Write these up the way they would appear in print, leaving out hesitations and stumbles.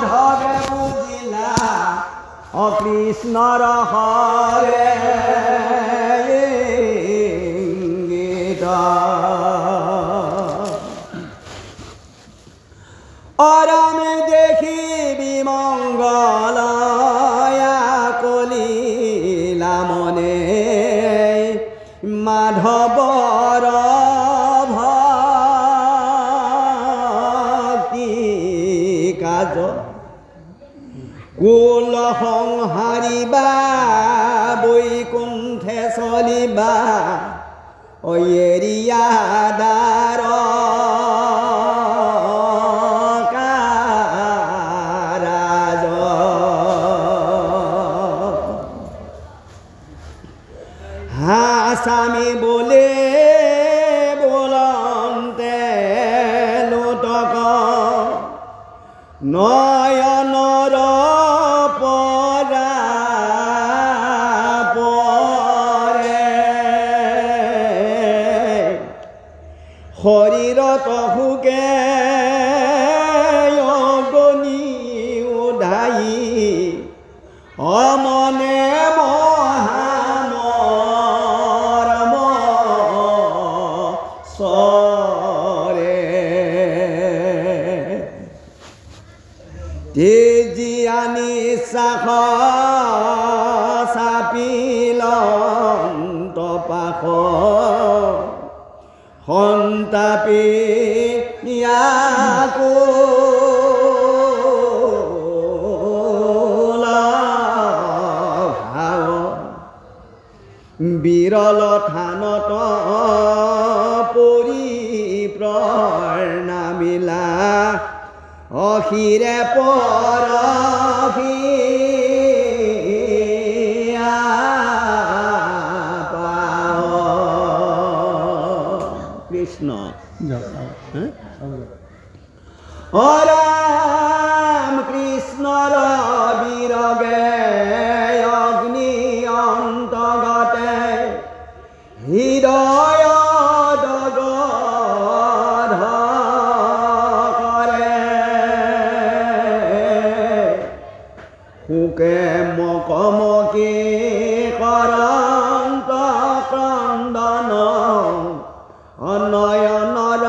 ধৰে বুঝিলা অকৃষ্ণৰ হৰে অৰামে দেখি বিমঙ্গলয়া কলিলা মনে মাধবৰ ভক্তি কাজ কুল সংহাৰিবা বৈকুণ্ঠে চলিবা এৰিয়া দাৰ কাৰাজ হাসামি বোলে বলন্তে লোটক নয়নৰ পৰা পৰে শৰীৰত সুকে অগ্নি উধাই অমনে মহামৰম চৰে তেজিয়া নিশ্বাস চাপিলন্ত পাশ সন্তাপি বিৰল থানত পৰি প্ৰণামিলা অহিৰে পৰহি কৃষ্ণ ৰাম কৃষ্ণৰ বিৰগে অগ্নি অন্তগতে হৃদয় দগধ কৰে সুকে মকমকি কৰন্ত ক্ৰন্দন অনয়নৰ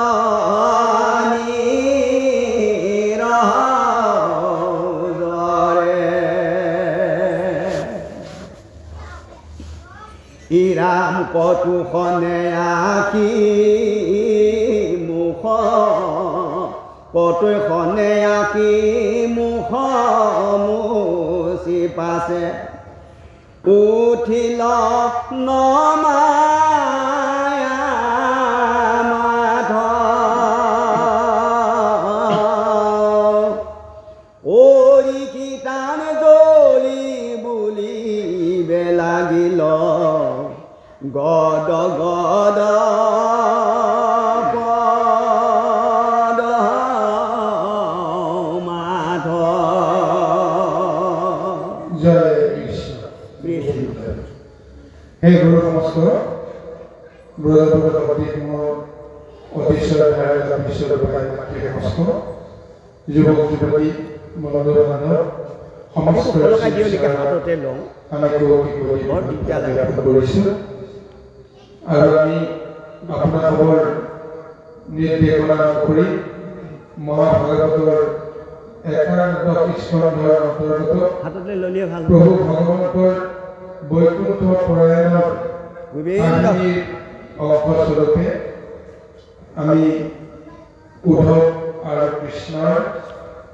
ইৰাম কটুখনে আঁকি মুখ কটুখনে আঁকি মুখ মুচি পাছে উঠিল নমায়া মাধ ওৰি কীৰ্তন জ্বলি বুলিবে লাগিল গদ গদ গদ মাধ জয় কৃষ্ণ হে গুৰু নমস্কাৰ ব্ৰজভগত অধীশ্বৰ ধাৰা বিশ্বৰ মাতৃ নমস্কাৰ যুৱক যুৱতী মনোদৰ মানৱ সমস্ত কৰিছোঁ আৰু আমি আপোনালোকৰ নিৰ্দেশনা কৰি মহাভাগৱতৰ 91 স্কন্ধৰ অন্তৰ্গত প্ৰভু ভগৱন্তৰ বৈকুণ্ঠ পৰায়ণৰ অংশস্বৰূপে আমি উদ্ধৱ আৰু কৃষ্ণৰ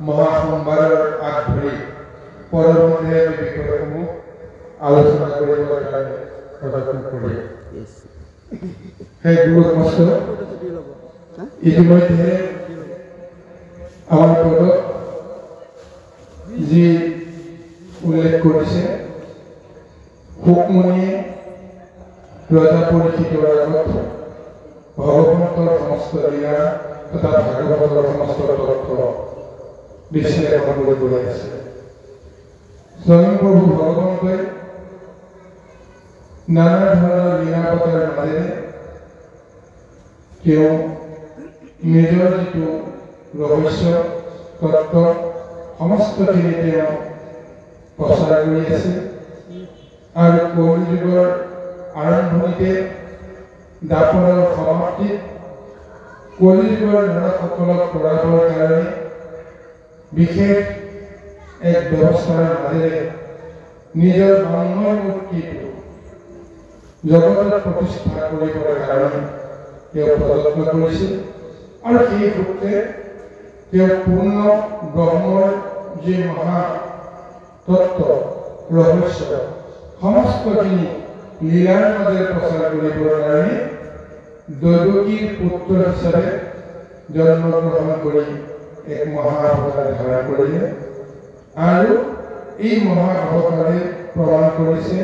মহাসংবাদৰ আগ ধৰি পৰৱৰ্তী বিষয়সমূহ আলোচনা কৰিবৰ কাৰণে প্ৰদৰ্শন কৰি হে গুৰু নমস্কাৰ ইতিমধ্যে আমাৰ পদত যি উল্লেখ কৰিছে শুকমণিয়ে ৰজা পৰীক্ষিতৰ আগত ভগৱন্তৰ সমস্ত লীলা তথা ভাগৱতৰ সমস্ত তথ্য বিশ্লেষণ কৰিবলৈ আছে স্বয়ং প্ৰভু ভগৱন্তই নানা ধৰণৰ লীলাৱতাৰ মাজেৰে তেওঁ নিজৰ যিটো ৰহস্য তত্ত্ব সমস্তখিনি তেওঁ প্ৰচাৰ কৰি আছে আৰু কলি যুগৰ আৰম্ভণিতে দাপৰৰ সমাপ্তিত কলি যুগৰ লোকসকলক তৰাবৰ কাৰণে বিশেষ এক ব্যৱস্থাৰ মাজেৰে নিজৰ বাংময় মূৰ্তিটো জগতত প্ৰতিষ্ঠা কৰিবৰ কাৰণে তেওঁ প্ৰযত্ন কৰিছিল আৰু সেই সূত্ৰে তেওঁ পূৰ্ণ ব্ৰহ্মৰ যি মহা তত্ত্ব ৰহস্য সমস্তখিনি লীলাৰ মাজেৰে প্ৰচাৰ কৰিবৰ কাৰণে দৈৱকীৰ পুত্ৰ হিচাপে জন্মগ্ৰহণ কৰি এক মহা অৱতাৰ ধাৰণ কৰিলে আৰু এই মহা অৱতাৰে প্ৰমাণ কৰিছে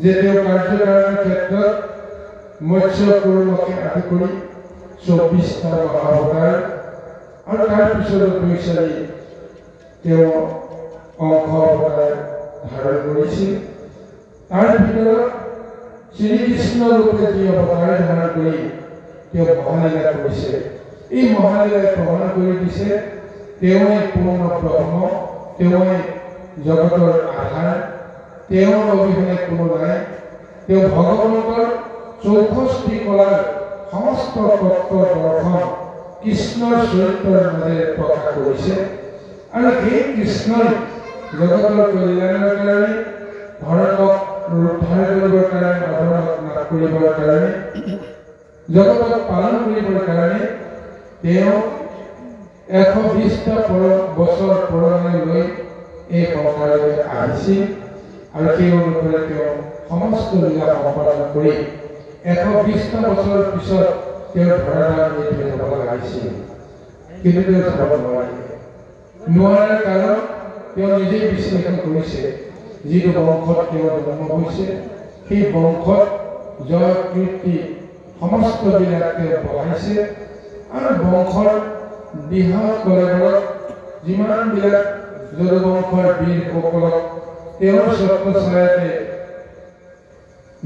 যে তেওঁ কাৰ্যকাৰণৰ ক্ষেত্ৰত মৎস্য কুৰ্মকে আদি কৰি 24টা মহা অৱতাৰ আৰু তাৰ পিছত বৈশালী তেওঁ অংশ অৱতাৰ ধাৰণ কৰিছিল তাৰ ভিতৰত শ্ৰীকৃষ্ণ ৰূপে যি অৱতাৰ ধাৰণ কৰি তেওঁ মহালীলা কৰিছে এই মহালীলাই প্ৰমাণ কৰি দিছে তেওঁই পূৰ্ণ ব্ৰহ্ম তেওঁই জগতৰ আধাৰ তেওঁৰ অবিহনে কোনো নাই তেওঁ ভগৱন্তৰ 64 কলাৰ সমস্ত তত্ত্ব দৰ্শন কৃষ্ণৰ চৰিত্ৰৰ মাজেৰে প্ৰকাশ কৰিছে আৰু সেই কৃষ্ণই জগতৰ কল্যাণৰ কাৰণে ধৰ্মক উদ্ধাৰ কৰিবৰ কাৰণে অধৰ্মক নাশ কৰিবৰ কাৰণে জগতক পালন কৰিবৰ কাৰণে তেওঁ 120টা বছৰ পুৰণি লৈ এই সংসাৰলৈ আহিছিল আৰু সেই অনুসৰি তেওঁ সমস্ত লীলা সম্পাদন কৰি 120টা বছৰৰ পিছত তেওঁ ধৰাধাম এৰি থৈ যাব লাগিছিল কিন্তু তেওঁ যাব নোৱাৰাৰ কাৰণ তেওঁ নিজেই বিশ্লেষণ কৰিছে যিটো বংশত তেওঁ জন্ম হৈছে সেই বংশত জয় কীৰ্তি সমস্তবিলাক তেওঁ বঢ়াইছে আৰু বংশৰ বৃহৎ কলেবৰত যিমানবিলাক যদুবংশৰ বীৰসকলক তেওঁৰ ছত্ৰছায়াতে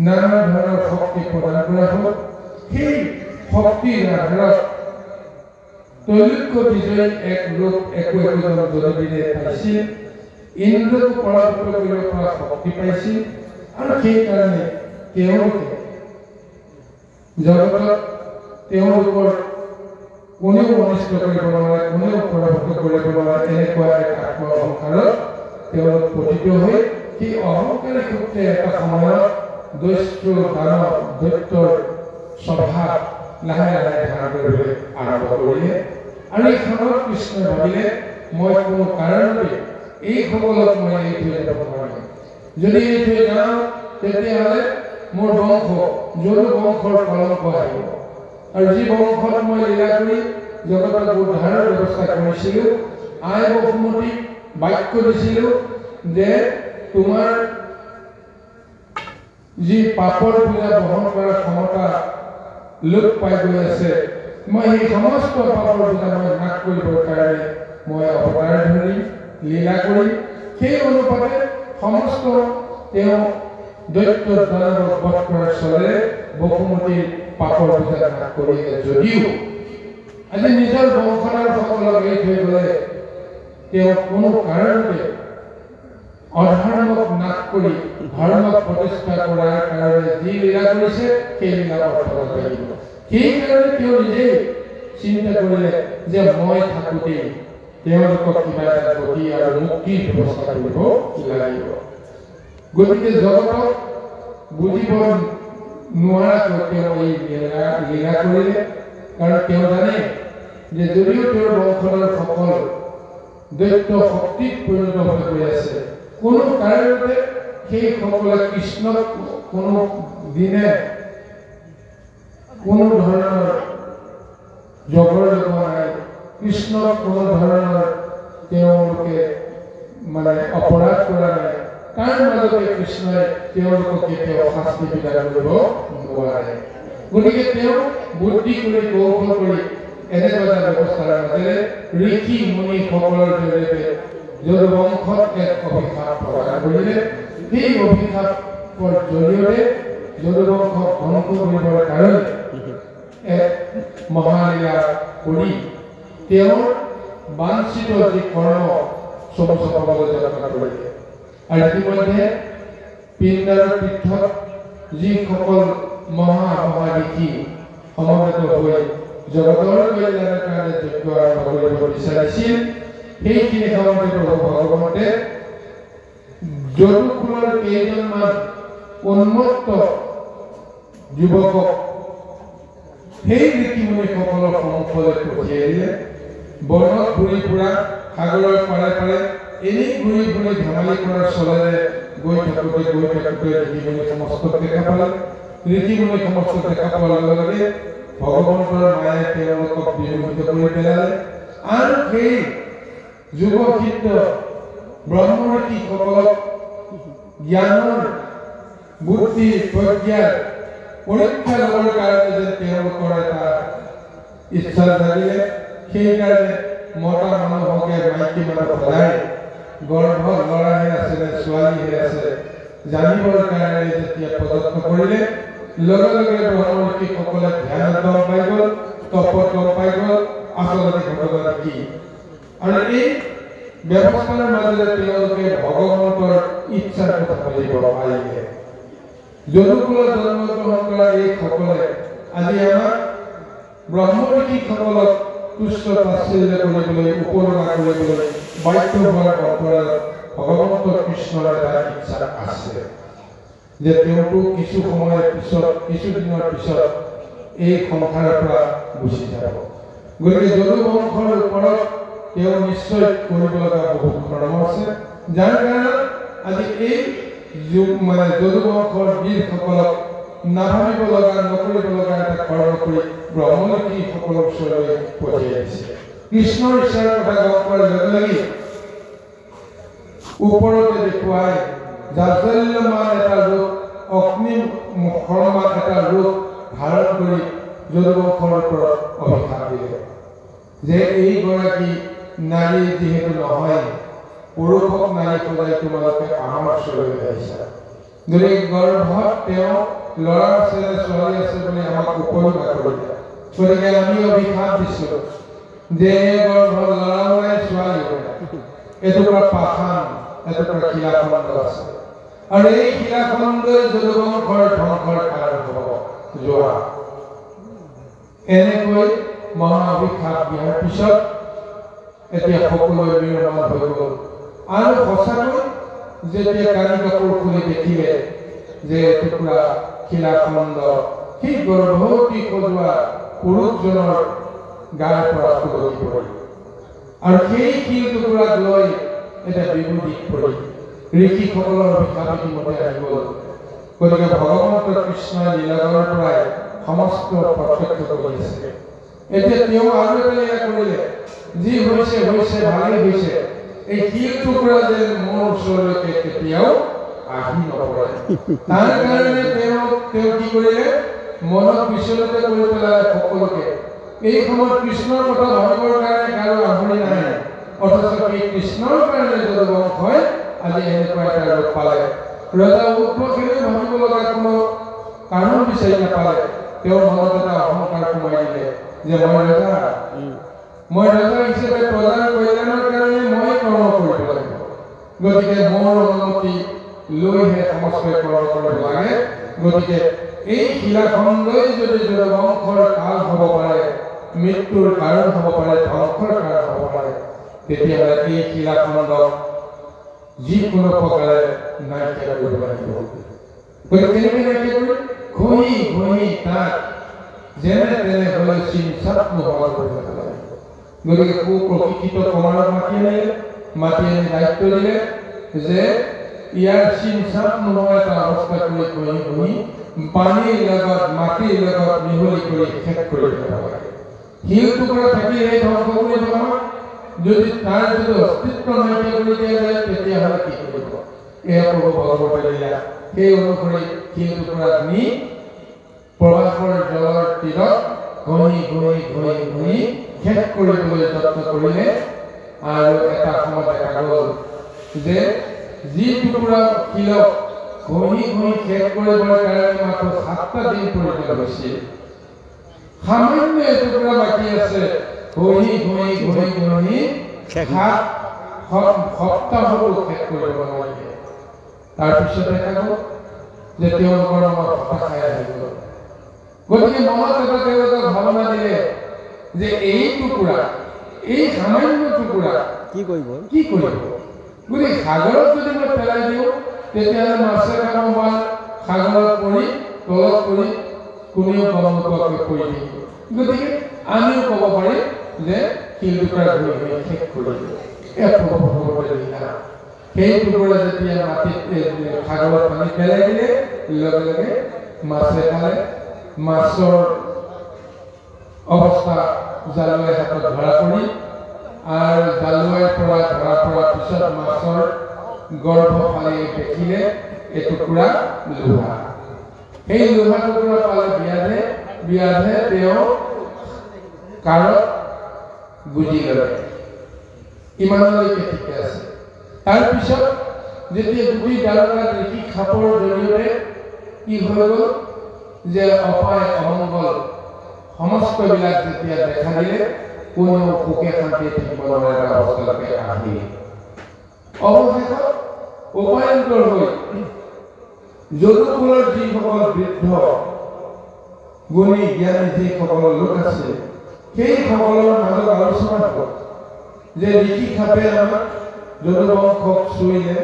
নানা ধৰণৰ শক্তি প্ৰদান কৰা হ'ল সেই শক্তিৰ আধাৰত তৈলক্য বিজয়ী এক লোক একোজন যদুবীৰে পাইছিল ইন্দ্ৰক পৰাভূত কৰিব পৰা শক্তি পাইছিল আৰু সেইকাৰণে তেওঁলোকে জগতত তেওঁলোকৰ কোনেও অনিষ্ট কৰিব নোৱাৰে কোনেও পৰাভূত কৰিব নোৱাৰে এনেকুৱা এক আত্ম অহংকাৰত তেওঁলোক পতিত হৈ সেই অহংকাৰী সূত্ৰে এটা সময়ত দৈত্য দানৱ দৈত্যৰ স্বভাৱ লাহে লাহে ধাৰণ কৰিবলৈ আৰম্ভ কৰিলে আৰু এই সময়ত কৃষ্ণই ভাবিলে মই কোনো কাৰণতে এই সকলক মই এৰি থৈ যাব নোৱাৰিম যদি এৰি থৈ যাওঁ তেতিয়াহ'লে মোৰ বংশ যদু বংশৰ কলংক আহিব আৰু যি বংশত মই লীলা কৰি জগতক উদ্ধাৰৰ ব্যৱস্থা কৰিছিলোঁ আই বসুমতীক বাক্য দিছিলোঁ যে তোমাৰ যি পাপৰ পূজা বহন কৰাৰ ক্ষমতা লোপ পাই গৈ আছে মই সেই সমস্ত পাপৰ পূজা মই নাশ কৰিবৰ কাৰণে মই অৱতাৰ ধৰি লীলা কৰি সেই অনুপাতে সমস্ত তেওঁ দৈত্য দানৱক বধ কৰাৰ চলেৰে বসুমতীৰ পাপৰ পূজা নাশ কৰিলে যদিও আজি নিজৰ বংশধৰ সকলক এৰি থৈ গ'লে তেওঁ কোনো কাৰণতে অধৰ্মক নাশ কৰি ধৰ্মক প্ৰতিষ্ঠা কৰাৰ কাৰণে যি লীলা কৰিছে সেই লীলা অৰ্থ লাগিব সেইকাৰণে তেওঁ নিজেই চিন্তা কৰিলে যে মই থাকোঁতেই তেওঁলোকক কিবা এটা গতি আৰু মুক্তিৰ ব্যৱস্থা কৰিব লাগিব গতিকে জগতক বুজিব নোৱাৰাকৈ তেওঁ এই লীলা কৰিলে কাৰণ তেওঁ জানে যে যদিও তেওঁৰ বংশধৰ সকল দৈত্য শক্তিত পৰিণত হৈ গৈ আছে কোনো কাৰণতে সেই সকলে কৃষ্ণক কোনো দিনে কোনো ধৰণৰ জগৰ লগোৱা নাই কৃষ্ণক কোনো ধৰণৰ তেওঁলোকে মানে অপৰাধ কৰা নাই তাৰ মাজতে কৃষ্ণই তেওঁলোকক কেতিয়াও শাস্তি বিধান কৰিব নোৱাৰে গতিকে তেওঁ বুদ্ধি কৰি কৌশল কৰি এনেকুৱা এটা ব্যৱস্থাৰ মাজেৰে ঋষি মুনি সকলৰ জৰিয়তে যদু বংশত এক অভিশাপ প্ৰদান কৰিলে সেই অভিশাপৰ জৰিয়তে যদু বংশক ধ্বংস কৰিবৰ কাৰণে এক মহালীলা কৰি তেওঁৰ বাঞ্ছিত যি কৰ্ম সমস্ত সমাজে যাত্ৰা কৰিলে আৰু ইতিমধ্যে পিণ্ডাৰৰ তীৰ্থত যিসকল মহা ঋষি সমবেত হৈ জগতৰ কল্যাণৰ কাৰণে যজ্ঞ আৰম্ভ কৰিব বিচাৰিছিল সেইখিনি সময়তে প্ৰভু ভগৱন্তে যদুকুলৰ কেইজনমান উন্মত্ত যুৱকক সেই ঋষিমুনিসকলৰ সন্মুখলৈ পঠিয়াই দিলে বনত ঘূৰি ফুৰা সাগৰৰ পাৰে পাৰে এনেই ঘূৰি ফুৰি ধেমালি কৰাৰ চলেৰে গৈ থাকোঁতে ঋষিমুনি সমস্তক দেখা পালে ঋষিমুনি সমস্তক দেখা পোৱাৰ লগে লগে ভগৱন্তৰ মায়ে তেওঁলোকক বিমোহিত কৰি পেলালে আৰু সেই যুৱসিদ্ধ ব্ৰহ্মঋষিসকলক জ্ঞানৰ বুদ্ধি প্ৰজ্ঞাৰ পৰীক্ষা ল'বৰ কাৰণে যে তেওঁলোকৰ এটা ইচ্ছা জাগিলে সেইকাৰণে মতা মানুহকে মাইকী মানুহ সদায় গৰ্ভত ল'ৰাহে আছে নে ছোৱালীহে আছে জানিবৰ কাৰণে যেতিয়া প্ৰযত্ন কৰিলে লগে লগে ব্ৰহ্মঋষিসকলে ধ্যানত গম পাই গ'ল তপত গম পাই গ'ল আচলতে ঘটনা কি আৰু এই ব্যৱস্থাৰ মাজেৰে তেওঁলোকে ভগৱন্তৰ ইচ্ছাৰ কথা বুজিব পাৰিলে যদুকুলত জন্মগ্ৰহণ কৰা এইসকলে আজি আমাক ব্ৰহ্মঋষিসকলক তুষ্ট তাচ্ছিল্য কৰিবলৈ উপলুঙা কৰিবলৈ বাধ্য হোৱাৰ অন্তৰালত ভগৱন্ত কৃষ্ণৰ এটা ইচ্ছা আছে যে তেওঁতো কিছু সময়ৰ পিছত কিছুদিনৰ পিছত এই সংসাৰৰ পৰা গুচি যাব গতিকে যদু বংশৰ ওপৰত তেওঁ নিশ্চয় কৰিব লগা বহুত কৰ্ম আছে যাৰ কাৰণে আজি এই যদু বংশৰ বীৰসকলক নাভাবিব লগা নকৰিব লগা এটা কৰ্ম কৰি ব্ৰহ্মঋষিসকলৰ ওচৰলৈ পঠিয়াই দিছে কৃষ্ণৰ ইচ্ছাৰ কথা গম পোৱাৰ লগে লগে ওপৰতে দেখুৱাই জাজল্যমান এটা ৰূপ অগ্নি মুখৰমান এটা ৰূপ ধাৰণ কৰি যদু বংশৰ ওপৰত অভিশাপ দিলে যে এইগৰাকী নাৰী যিহেতু নহয় পুৰুষক নাৰী সজাই তোমালোকে আমাৰ ওচৰলৈ আহিছা গতিকে গৰ্ভত তেওঁ ল'ৰা আছে ছোৱালী আছে বুলি আমাক উপলুঙা কৰিলে গতিকে আমি অভিশাপ দিছোঁ যে গৰ্ভত ল'ৰাও নাই ছোৱালীও নাই এটুকুৰা পাষাণ এটুকুৰা শিলাখণ্ড আছে আৰু এই শিলাখণ্ডই যদু বংশৰ ধ্বংসৰ কাৰণ হ'ব যোৱা এনেকৈ মহা অভিশাপ দিয়াৰ পিছত এতিয়া সকলোৱে নিৰ্মাণ হৈ গ'ল আৰু সঁচাকৈ যেতিয়া কানি কাপোৰ খুলি দেখিলে যে এটুকুৰা শিলাখণ্ড সেই গৰ্ভৱতী সজোৱা পুৰুষজনৰ গাৰ পৰা খুলকি পৰিল আৰু সেই শিল টুকুৰাক লৈ এটা বিভূতিত পৰিল ঋষিসকলৰ অভিশাপ ইতিমধ্যে আহি গ'ল গতিকে ভগৱন্ত কৃষ্ণই লীলাগৰৰ পৰাই সমস্ত প্ৰত্যক্ষ কৰি আছে এতিয়া তেওঁ আৰু এটা লীলা কৰিলে যি হৈছে হৈছে ভালেই হৈছে এই শিল টুকুৰা যে মোৰ ওচৰলৈকে কেতিয়াও আহি নপৰে তাৰ কাৰণে তেওঁ কি কৰিলে মনত বিচলিত কৰি পেলালে সকলোকে এই সময়ত কৃষ্ণৰ কথা ভাবিবৰ কাৰণে কাৰো আহৰি নাই অথচ এই কৃষ্ণৰ কাৰণে যদু বংশই আজি এনেকুৱা এটা ৰূপ পালে ৰজা উদ্ধৱসেনে ভাবিব লগা কোনো কাৰণ বিচাৰি নাপালে তেওঁৰ মনত এটা অহংকাৰ সোমাই দিলে যে মই ৰজা হিচাপে প্ৰজাৰ কল্যাণৰ কাৰণে মই কৰ্ম কৰিব লাগিব গতিকে মোৰ অনুমতি লৈহে সমস্তই কৰ্ম কৰিব লাগে গতিকে এই শিলাখণ্ডই যদি যদু বংশৰ কাল হ'ব পাৰে মৃত্যুৰ কাৰণ হ'ব পাৰে ধ্বংসৰ কাৰণ হ'ব পাৰে তেতিয়াহ'লে এই শিলাখণ্ডক যিকোনো প্ৰকাৰে নাইকিয়া কৰিব লাগিব গতিকে কেনেকৈ নাইকিয়া কৰি ঘঁহি ঘঁহি তাক যেনে তেনে হ'লে চিন্তাত নোহোৱা কৰিব লাগে গতিকে সুপ্ৰশিক্ষিত কুমাৰক মাতি আনি দায়িত্ব দিলে যে ইয়াৰ চিন্তাত নোহোৱা এটা অৱস্থা কৰি ঘঁহি ঘঁহি পানীৰ লগত মাটিৰ লগত মিহলি কৰি শেষ কৰি পেলাব লাগে শিল টুকুৰা থাকিলে ধ্বংস কৰি পেলাব যদি তাৰ যদি অস্তিত্ব নাইকিয়া কৰি দিয়া যায় তেতিয়াহ'লে কি কৰিব এয়া প্ৰভু ভগৱন্তৰ লীলা সেই অনুসৰি শিল টুকুৰা নি প্ৰবাহৰ জলৰ তীৰত ঘঁহি ঘঁহি ঘঁহি ঘঁহি শেষ কৰিবলৈ যত্ন কৰিলে আৰু এটা সময়ত দেখা গ'ল যে যি টুকুৰা শিলক ঘঁহি ঘঁহি শেষ কৰিবৰ কাৰণে মাত্ৰ 7টা দিন প্ৰয়োজন হৈছিল সামান্য এটুকুৰা বাকী আছে ঘঁহি সপ্তাহতো শেষ কৰিব নোৱাৰিলে। তাৰপিছত দেখা গ'ল যে তেওঁলোকৰ নামত হতাশাই আহি গ'ল। গতিকে মনত এটা তেওঁলোকে ভাৱনা দিলে যে এই টুকুৰা, এই সামান্য টুকুৰা কি কৰিব? গতিকে সাগৰত যদি মই পেলাই দিওঁ তেতিয়াহ'লে মাছে খাব বা সাগৰত পৰি তলত পৰি কোনেও গম নোপোৱাকৈ পৰি থাকিব। গতিকে আমিও ক'ব পাৰিম যে শিল টুকুৰা ঘূৰি শেষ কৰি দিওঁ। সেই টুকুৰা যেতিয়া মাটিত সাগৰত পানী পেলাই দিলে লগে লগে মাছে খালে। মাছৰ অৱস্থা জালুৱাই হাতত ধৰা পৰি আৰু জালুৱাইৰ পৰা ধৰা পৰাৰ পিছত মাছৰ গৰ্ভ ফালি দেখিলে এটুকুৰা লোহা। সেই লোহা টুকুৰা পালে বিয়াধে তেওঁ কাৰত বুজি ল'লে। ইমানলৈকে ঠিকে আছে। তাৰপিছত যেতিয়া দুই দ্বাৰকাত ঋষি খাপৰ জৰিয়তে কি হৈ গ'ল যে অপায় অমংগল সমস্তবিলাক যেতিয়া দেখা দিলে কোনেও সুখে শান্তিয়ে থাকিব নোৱাৰা অৱস্থালৈকে আহিল। অৱশেষত উপায়ন্তৰ হৈ যদুকুলৰ যিসকল বৃদ্ধ গুণী জ্ঞানী যিসকল লোক আছে সেই সকলৰ মাজত আলোচনা হ'ল যে ঋষি খাপে আমাক যদুবংশক চুইলে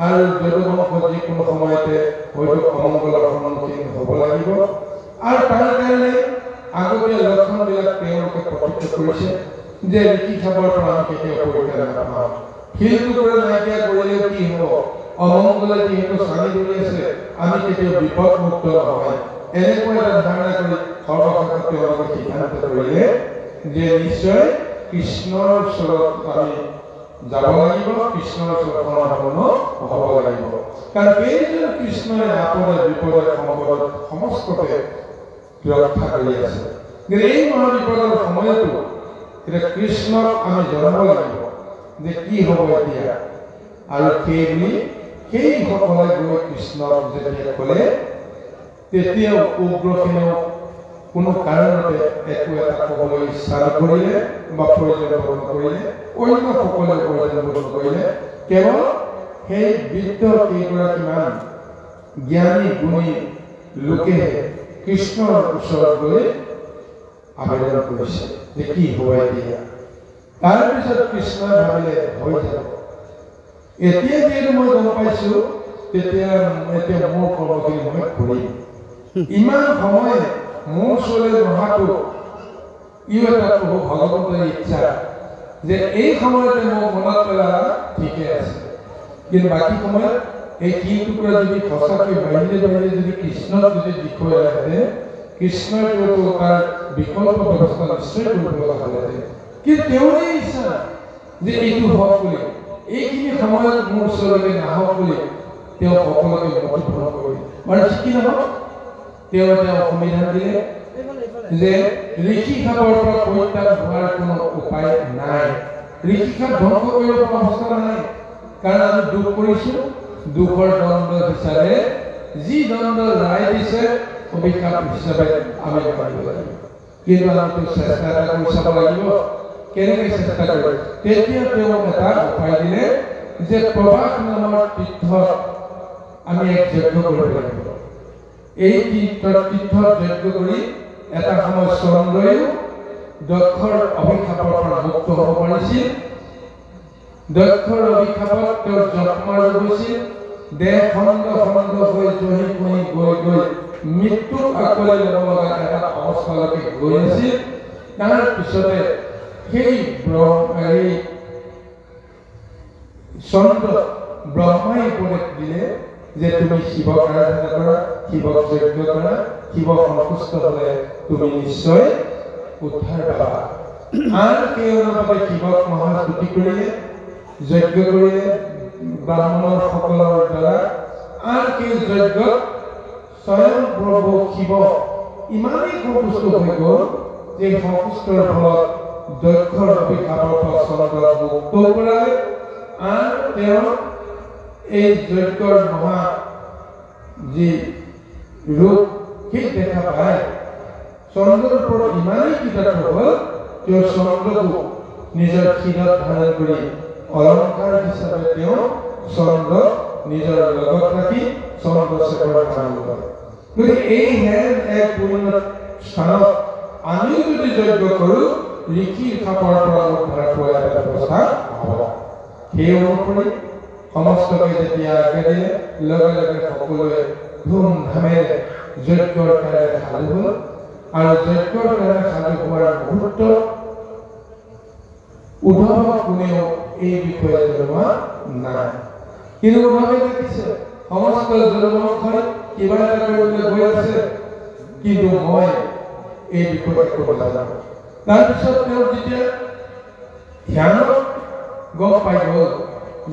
আৰু যদুবংশ যিকোনো সময়তে হয়তো অমংগলৰ সন্মুখীন হ'ব লাগিব আৰু তাৰ কাৰণে আগতীয়া লক্ষণবিলাক তেওঁলোকে প্ৰত্যক্ষ কৰিছে যে ঋষি খাপৰ পৰা আমি কেতিয়াও পৰিত্ৰাণ নাপাম। শিলটো পৰা নাইকিয়া কৰিলেও কি হ'ব? অমংগলে যিহেতু চানি ধৰি আছে আমি কেতিয়াও বিপদমুক্ত নহয়। এনেকুৱা এটা ধাৰণা কৰি সৰ্বশেষত তেওঁলোকে সিদ্ধান্ত কৰিলে যে নিশ্চয় কৃষ্ণৰ ওচৰত আমি যাব লাগিব, কৃষ্ণৰ ওচৰত শৰণাপন্ন হ'ব লাগিব। কাৰণ এইজন কৃষ্ণই আপদে বিপদে সম্পদত সমস্ততে ৰক্ষা কৰি আছে। কিন্তু এই মহাবিপদৰ সময়তো এতিয়া কৃষ্ণক আমি জনাব লাগিব যে কি হ'ব এতিয়া। আৰু সেইসকলে গৈ কৃষ্ণক যেতিয়া ক'লে তেতিয়াও উগ্ৰসেনেও কোনো কাৰণতে একো এটা ক'বলৈ ইচ্ছা নকৰিলে বা প্ৰয়োজন বোধ নকৰিলে, অন্য সকলে প্ৰয়োজন বোধ নকৰিলে। কেৱল সেই বৃদ্ধ কেইগৰাকীমান জ্ঞানী গুণী লোকেহে কৃষ্ণৰ ওচৰত গৈ আবেদন কৰিছে যে কি হ'ব এতিয়া। তাৰপিছত কৃষ্ণই ভাবিলে হৈ যাব। এতিয়া যিহেতু মই গম পাইছো এতিয়া মোৰ কৰ্মখিনি মই কৰিম। ইমান সময় মোৰ ওচৰলৈ নহাটো ইও এটা প্ৰভু ভগৱন্তৰ ইচ্ছা যে এই সময়তে মোক মনত পেলালা ঠিকে আছে। কিন্তু বাকী সময়ত এই শিল টুকুৰা যদি সঁচাকৈ বাহিৰে যদি কৃষ্ণক যদি দেখুৱাই আহে কৃষ্ণৰ তাৰ বিকল্প ব্যৱস্থা নিশ্চয় কৰিব লগা হ'লহেঁতেন। কিন্তু তেওঁৰে ইচ্ছা যে এইটো হওক বুলি, এইখিনি সময়ত মোৰ ওচৰলৈ নাহক বুলি তেওঁ সকলোকে মতিভ্ৰম কৰিলে। বাৰু কি নহওক তেওঁ এটা অসুবিধা দিলে যে ঋষি খাপৰ পৰা পৰিত্ৰাণ হোৱাৰ কোনো উপায় নাই। ঋষি খাপ ধ্বংস কৰিব পৰা অৱস্থা নাই। কাৰণ আমি দুখ কৰিছো, দুখৰ দণ্ড হিচাপে যি দণ্ড ৰায় দিছে অভিশাপ হিচাপে আমি মানিব লাগিব। কিন্তু আমি চেষ্টা এটা কৰি চাব লাগিব। কেনেকৈ চেষ্টা কৰে? তেতিয়া তেওঁ এটা উপায় দিলে যে প্ৰভাস নামৰ তীৰ্থত আমি এক যজ্ঞ কৰিব লাগিব। এই তীৰ্থত যজ্ঞ কৰি এটা সময় চন্দ্ৰয়ো দক্ষৰ অভিশাপৰ পৰা মুক্ত হ'ব পাৰিছিল। দক্ষৰ অভিশাপত তেওঁৰ যক্ষ্মাৰ হৈছিল। দেহ খণ্ড খণ্ড হৈ জহি পহি গৈ মৃত্যুক আঁকোৱালি ল'ব লগা এটা অৱস্থালৈকে গৈ আছিল। তাৰ পিছতে সেই চন্দ্ৰ ব্ৰহ্মাই উপদেশ দিলে যে তুমি শিৱক আৰাধনা কৰা, শিৱক যজ্ঞ কৰা, শিৱ সন্তুষ্ট হ'লে তুমি নিশ্চয় উদ্ধাৰ পাবা। আন কেইজনভাৱে শিৱক মহাস্তুতি কৰিলে, যজ্ঞ কৰিলে ব্ৰাহ্মণৰ সকলৰ দ্বাৰা। আন কেই যজ্ঞত স্বয়ং প্ৰভু শিৱ ইমানেই সন্তুষ্ট হৈ গ'ল যে সন্তুষ্টৰ ফলত দক্ষৰ অভিশাপৰ পৰা চন্দ্ৰক মুক্ত কৰালে। আন তেওঁ এই যজ্ঞৰ মহা যি ৰূপ সেই দেখা পায় চন্দ্ৰৰ ওপৰত ইমানেই কৃতাৰ্থ হ'ল তেওঁ চন্দ্ৰকো নিজৰ শিৰত ধাৰণ কৰি অলংকাৰ হিচাপে তেওঁ চন্দ্ৰ নিজৰ লগত ৰাখি চন্দ্ৰশেখৰ ধাৰণ কৰে। গতিকে এই হেন এক পূৰ্ণ স্থানত আমিও যদি যজ্ঞ কৰোঁ ঋষিৰ খাপৰ পৰা উদ্ধাৰ পোৱা এটা ব্যৱস্থা হ'ব। সেই অনুসৰি সমস্তকে যেতিয়া আজ্ঞা দিলে লগে লগে সকলোৱে ধুমধামেৰে যজ্ঞৰ কাৰণে সাজু হ'ল আৰু যজ্ঞৰ কাৰণে সাজু হোৱাৰ মুহূৰ্ত উদ্ধৱক কোনেও এই বিষয়ে জনোৱা নাই। কিন্তু উদ্ধৱে দেখিছে সমস্ত জনবংশই কিবা এটা কৰিবলৈ গৈ আছে, কিন্তু মই এই বিষয়ে একো নাজানো। তাৰপিছত তেওঁ যেতিয়া ধ্যানত গম পাই গ'ল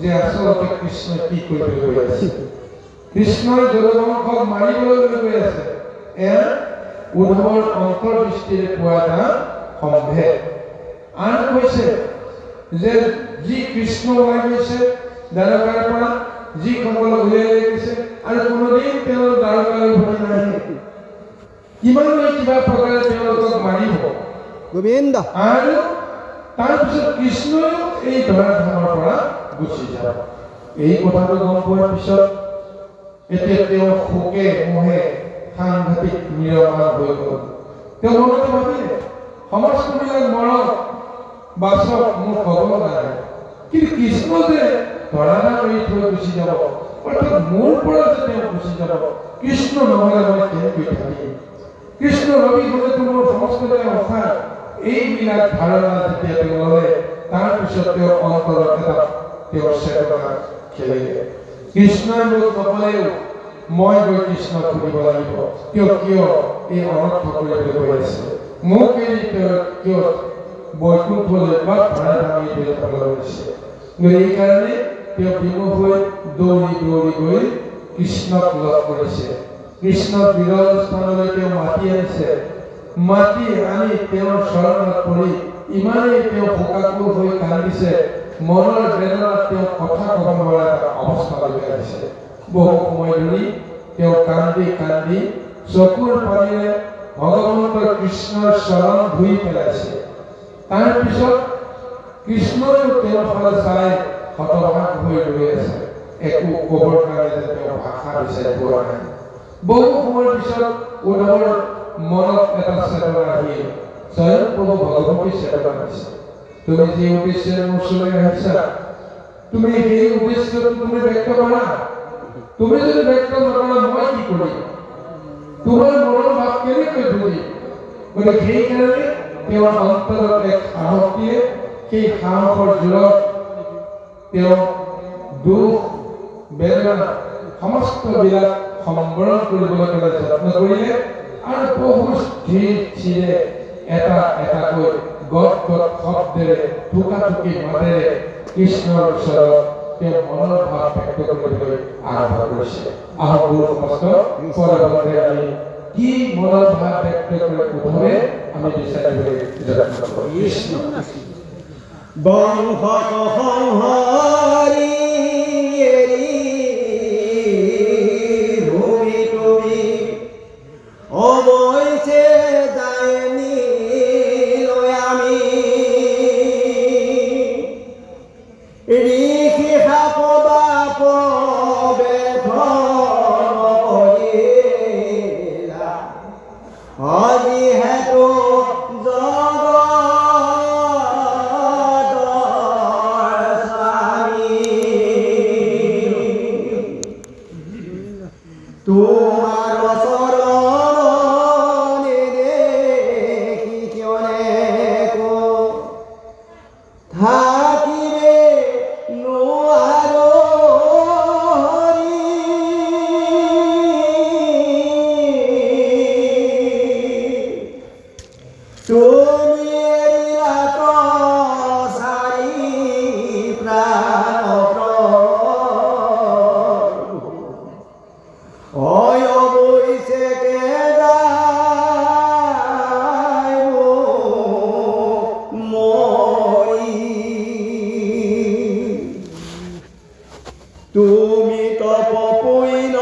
যে আচলতে কৃষ্ণই কি কৰিবলৈ গৈ আছে, কৃষ্ণই জনবংশক মাৰিবলৈ গৈ আছে, এয়া উদ্ধৱৰ অন্তৰ্দৃষ্টিৰে পোৱা এটা সম্ভেদ। আন কৈছে যে যি কৃষ্ণ ওলাই গৈছে দ্বাৰকাৰ পৰা, যিসকল উলিয়াই লৈ গৈছে আৰু কোনোদিন তেওঁৰ দ্বাৰকালৈ উভতি নাহে, কিমান কিবা প্ৰকাৰে তেওঁলোকক মাৰিব গোবিন্দ। আৰু তাৰপিছত কৃষ্ণই এই ধৰাধামৰ পৰা গুচি যাব। এই কথাটো গম পোৱাৰ পিছত এতিয়া তেওঁ শোকে মোহে সাংঘাতিক নিৰমান হৈ গ'ল। তেওঁ মনতে ভাবিলে সমস্তবিলাক মৰক বাচক মোৰ খবৰ নাই, কিন্তু কৃষ্ণ যে ধৰাধাম এৰি থৈ গুচি যাব, অৰ্থাৎ মোৰ পৰা যে তেওঁ গুচি যাব, কৃষ্ণ নহ'লে মই কেনেকৈ থাকিম, কৃষ্ণ ৰবি হ'লেতো মোৰ সমস্তবিলাক অসাৰ। এইবিলাক ধাৰণা যেতিয়া তেওঁ ল'লে তাৰপিছত তেওঁৰ অন্তৰত এটা তেওঁৰ চেতনা খেলিলে। কৃষ্ণই মোক নকলেও মই গৈ কৃষ্ণক সুধিব লাগিব, তেওঁ কিয় এই অনৰ্থ কৰিবলৈ গৈ আছে, মোক এৰি তেওঁ কিয় বৈকুণ্ঠলৈ বা ধৰাধামী লৈ যাবলৈ লৈছে। এইকাৰণে তেওঁ বিমুখ হৈ দৌৰি দৌৰি গৈ কৃষ্ণক লগ কৰিছে। কৃষ্ণক বিৰল স্থানলৈ তেওঁ মাতি আনিছে। মাতি আনি তেওঁৰ চৰণত পৰি ইমানেই তেওঁ শোকাকুল হৈ কান্দিছে, মনৰ বেদনাত তেওঁ কথা ক'ব নোৱাৰা এটা অৱস্থালৈ আহিছে। বহু সময় ধৰি তেওঁ কান্দি কান্দি চকুৰ পানীৰে ভগৱন্ত কৃষ্ণৰ চৰণ ধুই পেলাইছে। তাৰপিছত কৃষ্ণইও তেওঁৰ ফালে চাই হতভাগ হৈ ৰৈ আছে, একো ক'বৰ কাৰণে তেওঁ ভাষা বিচাৰি পোৱা নাই। বহু সময়ৰ পিছত উদ্ধৱৰ মনত এটা চেতনা আহিল, স্বয়ং প্ৰভু ভগৱতী চেতনা দিছে, তুমি যি উদ্দেশ্যে মোৰ ওচৰলৈ আহিছা, তুমি সেই উদ্দেশ্যটো তুমি ব্যক্ত কৰা। তুমি যদি ব্যক্ত নকৰা মই কি কৰিম, তোমাৰ মনৰ ভাৱ কেনেকৈ বুজিম। গতিকে সেইকাৰণে তেওঁৰ অন্তৰত এক সাহস দিয়ে। সেই সাহসৰ জোৰত তেওঁ দুখ বেদনা সমস্তবিলাক সম্বৰণ কৰিবলৈ যত্ন কৰিলে আৰু বহু স্থিৰ স্থিৰে এটা এটাকৈ গট গট শব্দেৰে ঠুকাঠুকি মাতেৰে কৃষ্ণৰ ওচৰত তেওঁ মনৰ ভাৱ ব্যক্ত কৰিবলৈ আৰম্ভ কৰিছে। আহোঁ সমস্ত পৰৱৰ্তী আমি কি মনৰ ভাৱ ব্যক্ত কৰি উদ্ধৱে আমি বিচাৰিবলৈ যত্ন কৰোঁ। কৃষ্ণ বংশ সংহাৰী ভূমি তুমি অৱশ্যে যায়নি লৈ আমি ঋষি সাপ বাপ বেধৰিলা যিহেতু তোমাৰ চৰণে দেখি কেনেকো থাকিবে নোৱাৰো হৰি তুমি এৰিলা চাৰি প্ৰাণ তুমি তপপুইন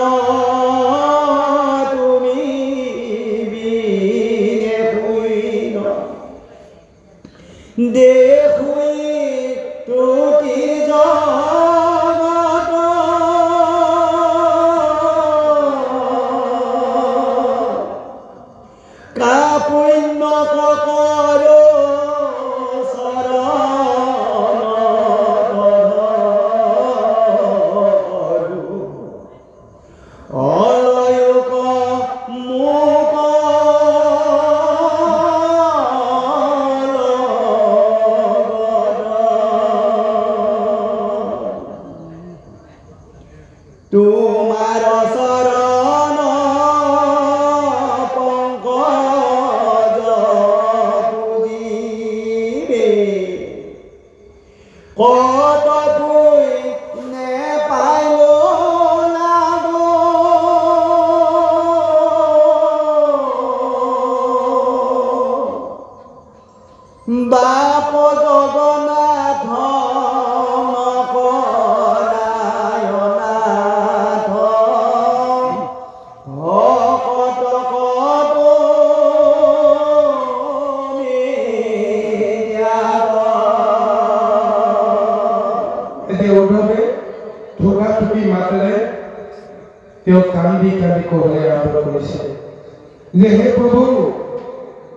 তুমি বিনে পুইন তোমাৰ চৰণ পংকজ পুজিবে কত তুই নেপালো লাগো বাপ জগন্নাথ নকৰায়নাথ ভকত কব এতিয়া উদ্ধৱে ঠোকা ঠুকি মাতেৰে তেওঁ কান্দি কান্দি ক'বলৈ আৰম্ভ কৰিছে যে হে প্ৰভু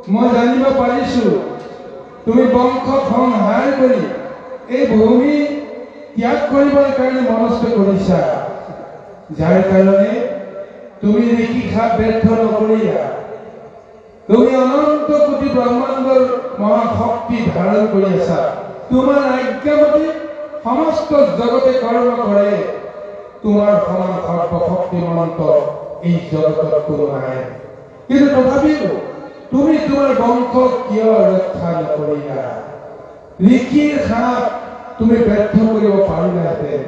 মই জানিব পাৰিছো তুমি বংশ সংহাৰ কৰি এই ভূমি ত্যাগ কৰিবৰ কাৰণে মনস্থ কৰিছা যাৰ কাৰণে তুমি ঋষি খাপ ব্যৰ্থ নকৰিলা তুমি অনন্ত কোটি ব্ৰহ্মাণ্ডৰ মহাশক্তি ধাৰণ কৰি আছা তোমাৰ আজ্ঞামতে সমস্ত জগতে কৰ্ম কৰে তোমাৰ সমান সৰ্বশক্তিমন্ত এই জগতত কোনো নাই কিন্তু তথাপিও তুমি তোমাৰ বংশ কিয় ৰক্ষা নকৰিলা ঋষিৰ খাপ তুমি ব্যৰ্থ কৰিব পাৰিলাহেঁতেন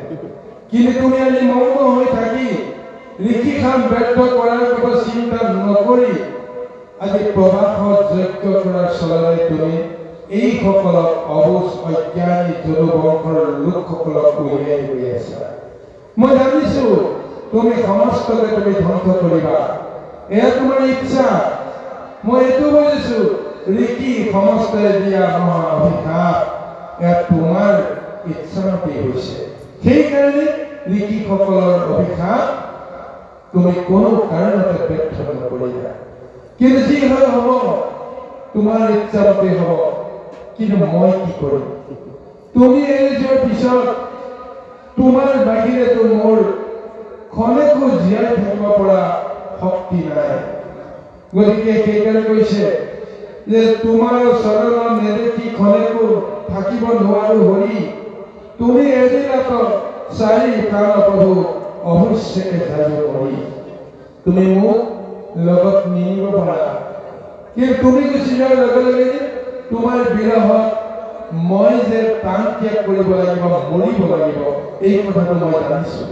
কিন্তু তুমি আজি মৌন হৈ থাকি ঋষি খাপ ব্যৰ্থ কৰাৰ কথা চিন্তা নকৰি আজি প্ৰবাসত যজ্ঞ কৰাৰ চলৰে তুমি এইসকলক অবুজ অজ্ঞানী যদু বংশৰ লোকসকলক উলিয়াই গৈ আছা মই জানিছো তুমি সমস্তকে তুমি ধ্বংস কৰিবা এয়া তোমাৰ ইচ্ছা মই এইটো বুজিছো ঋষি সমস্তই দিয়া মহা অভিশাপ এয়া তোমাৰ ইচ্ছামতে হৈছে সেইকাৰণে ঋষিসকলৰ অভিশাপ তুমি কোনো কাৰণতে ব্যৰ্থ নকৰিলা কিন্তু যি হয় হ'ব তোমাৰ ইচ্ছামতে হ'ব কিন্তু মই কি কৰিম তুমি এৰি যোৱাৰ পিছত তোমাৰ বাহিৰেতো মোৰ খনেকো জীয়াই থাকিব পৰা শক্তি নাই গতিকে সেইকাৰণে কৈছে যে তোমাৰ চৰণৰ নেদেখি খনেকো থাকিব নোৱাৰো হৰি তুমি এদিনত চাৰি প্ৰাণ প্ৰভু অৱশ্যে যাব কৰি তুমি মোক লগত নিব পাৰা কিন্তু তুমি গুচি যোৱাৰ লগে লগে তোমাৰ বিৰহত মই যে প্ৰাণ ত্যাগ কৰিব লাগিব মৰিব লাগিব এই কথাটো মই জানিছো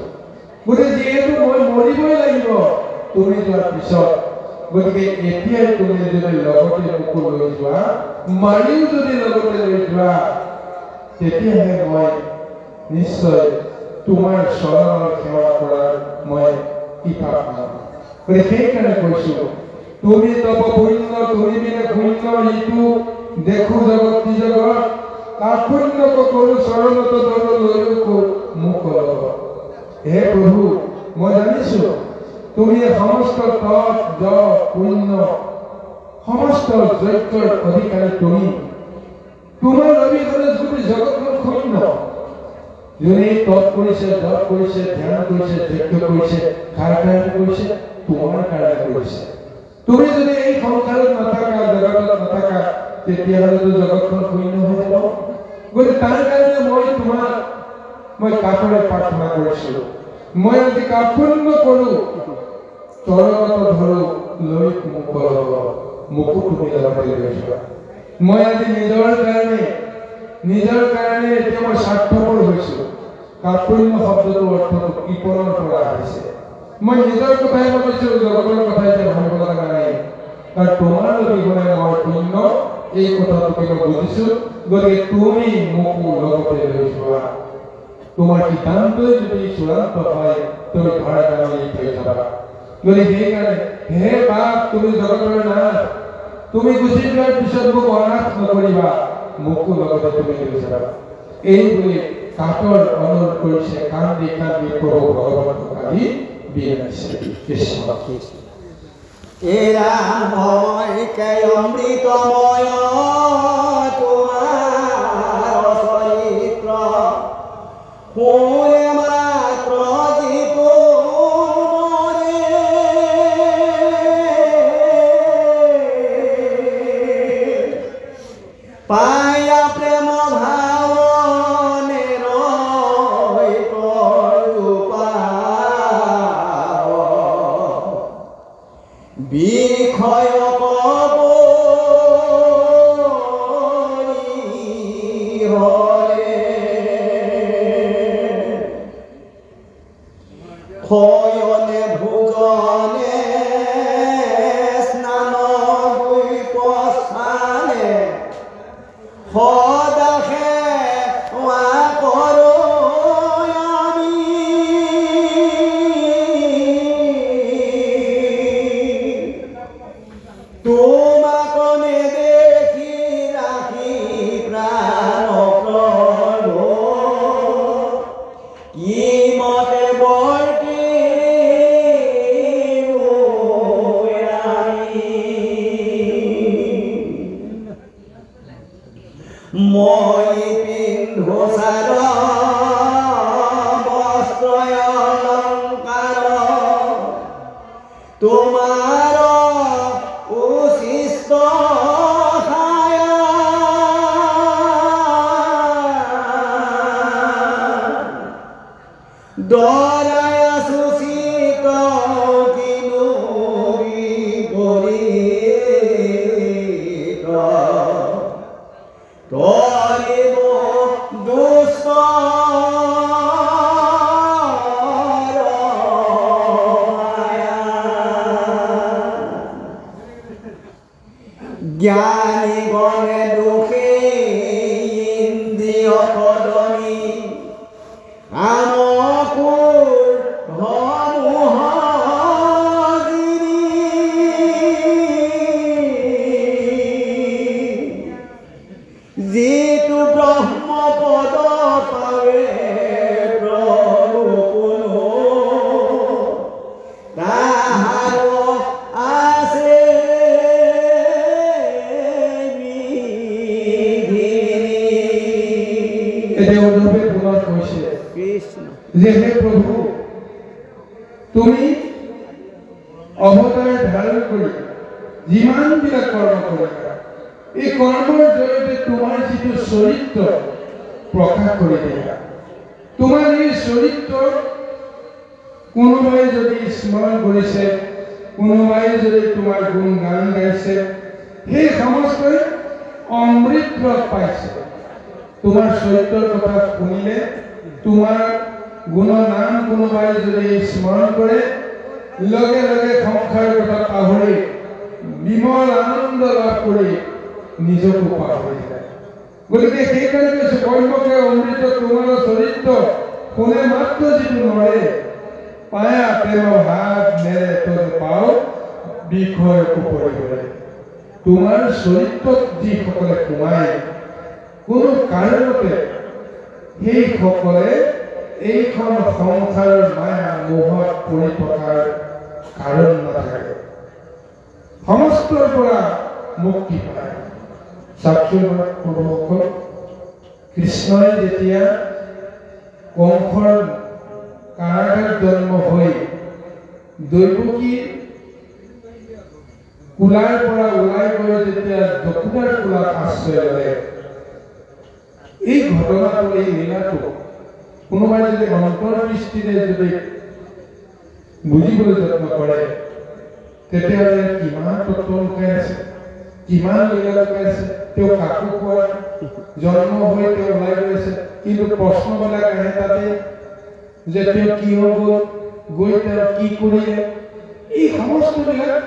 গতিকে যিহেতু মই মৰিবই লাগিব তুমি যোৱাৰ পিছত গতিকে এতিয়াই তুমি যদি লগতে মোকো লৈ যোৱা মাৰিও যদি লগতে লৈ যোৱা তেতিয়াহে মই নিশ্চয় তোমাৰ চৰণৰ সেৱা কৰাৰ মই কৃপা পাম গতিকে সেইকাৰণে কৈছো তুমি তপ পুণ্য তুমি বিনে পুণ্য ঋতু দেখো জগত জগত কাপুণ্য কৰো চৰণত ধৰো লৈকো মোক হে প্ৰভু মই জানিছো তুমি সমস্ত তপ জপ পুণ্য সমস্ত যজ্ঞৰ অধিকাৰী তুমি তোমাৰ অভিধানে গোটেই জগতখন শূন্য যোনে তপ কৰিছে জপ কৰিছে ধ্যান কৰিছে যজ্ঞ কৰিছে কাৰ কাৰণে কৰিছে তোমাৰ কাৰণে কৰিছে তুমি যদি এই সংসাৰত নাথাকা জগতত নাথাকা তেতিয়াহ'লেতো জগতখন শূন্য হৈ যাব গতিকে তাৰ কাৰণে মই কাষৰে প্ৰাৰ্থনা কৰিছিলো মই আজি কাপুণ্য কৰো চৰণত ধৰো লৈ মোকো তুমি লগতে লৈ যোৱা মই আজি নিজৰ কাৰণে এতিয়া মই স্বাৰ্থপৰ হৈছো কাপুণ্য শব্দটো অৰ্থটো কৃপণৰ পৰা আহিছে মই নিজৰ কথাই ভাবিছো জগতৰ কথা এতিয়া ভাবিব লগা নাই কাৰণ তোমাৰ অবিহনে মই শূন্য এই কথাটো মই বুজিছো গতিকে তুমি মোকো লগতে লৈ যোৱা তোমাৰ সিদ্ধান্তই যদি চূড়ান্ত হয় তুমি ঘৰে গাঁৱলৈ থৈ যাবা গতিকে সেইকাৰণে হে বাপ তুমি জগতৰ নাথ তুমি গুচি যোৱাৰ পিছত মোক অনাথ নকৰিবা মোকো লগতে তুমি লৈ যাবা এই বুলি কাতৰ অনুৰোধ কৰিছে কান্দি কান্দি প্ৰভু ভগৱানক আহি বিৰাইছে কৃষ্ণ এৰা মই কে অমৃতময় তোমাৰ চৰিত্ৰ শুনে মাত্ৰ যিটো পায়া প্ৰেম ভাৱনে ৰয় শয়নে ভোজনে স্নান পস্থানে সদাসে কৰোঁ আমি তোমাক নেদেখি ৰাখি প্ৰাণ প্ৰভু কি মতে মই পিন্ধো চাৰ বস্ত্ৰ অলংকাৰ তোমাৰ উচিষ্ট ছায়া দৰাই আছো চিত কিনো বিপৰীত তৰিব দুষ্ট জ্ঞানী গণে দুখী ইন্দ্ৰিয় কদমী আমকুৰ যিটো ব্ৰহ্মপদ পাৱে প্ৰভু কোনো তাহাৰ আছে উদ্ধৱে পুনৰ কৈছে কৃষ্ণ যে হে প্ৰভু তুমি অৱতাৰ ধাৰণ কৰি যিমানবিলাক কৰ্ম কৰিলা এই কৰ্মৰ জৰিয়তে তোমাৰ যিটো চৰিত্ৰ প্ৰকাশ কৰি দিলা তোমাৰ এই চৰিত্ৰ কোনোবাই যদি স্মৰণ কৰিছে কোনোবাই যদি তোমাৰ গুণ গান গাইছে সেই সমস্তই অমৃত ৰস পাইছে তোমাৰ চৰিত্ৰৰ কথা শুনিলে তোমাৰ গুণৰ নাম কোনোবাই যদি স্মৰণ কৰে লগে লগে সংসাৰৰ কথা পাহৰি বিমল আনন্দ লাভ কৰি নিজকো পাহৰি যায় গতিকে সেইকাৰণে কৈছো কৰ্মকে অমৃত তোমাৰ চৰিত্ৰ শুনে মাত্ৰ যিটো নৰে পায়া প্ৰেমৰ হাত নেৰে তোৰ পাও বিষয় উপৰিবলে তোমাৰ চৰিত্ৰত যিসকলে সোমায় কোনো কাৰণতে সেইসকলে এইখন সংসাৰৰ মায়া মোহত পৰি থকাৰ কাৰণ নাথাকে সমস্তৰ পৰা মুক্তি পায় চাওকচোন কৃষ্ণই যেতিয়া কংসৰ কাৰাগাৰত জন্ম হৈ দৈৱকী কোলাৰ পৰা ওলাই গৈ যেতিয়া যশোদাৰ কোলাত আশ্ৰয় ললে এই ঘটনাটো এই লীলাটো কোনোবাই যদি অন্তৰ্দৃষ্টিৰে যদি বুজিবলৈ যত্ন কৰে তেতিয়াহ'লে কিমান তত্ত্ব লুকাই আছে কিমান লীলা লুকাই আছে তেওঁ কাকো কোৱা জন্ম হৈ তেওঁ ওলাই গৈছে কিন্তু প্ৰশ্নবিলাক আহে তাতে যে তেওঁ কি হ'ব গৈ তেওঁ কি কৰিলে এই সমস্তবিলাক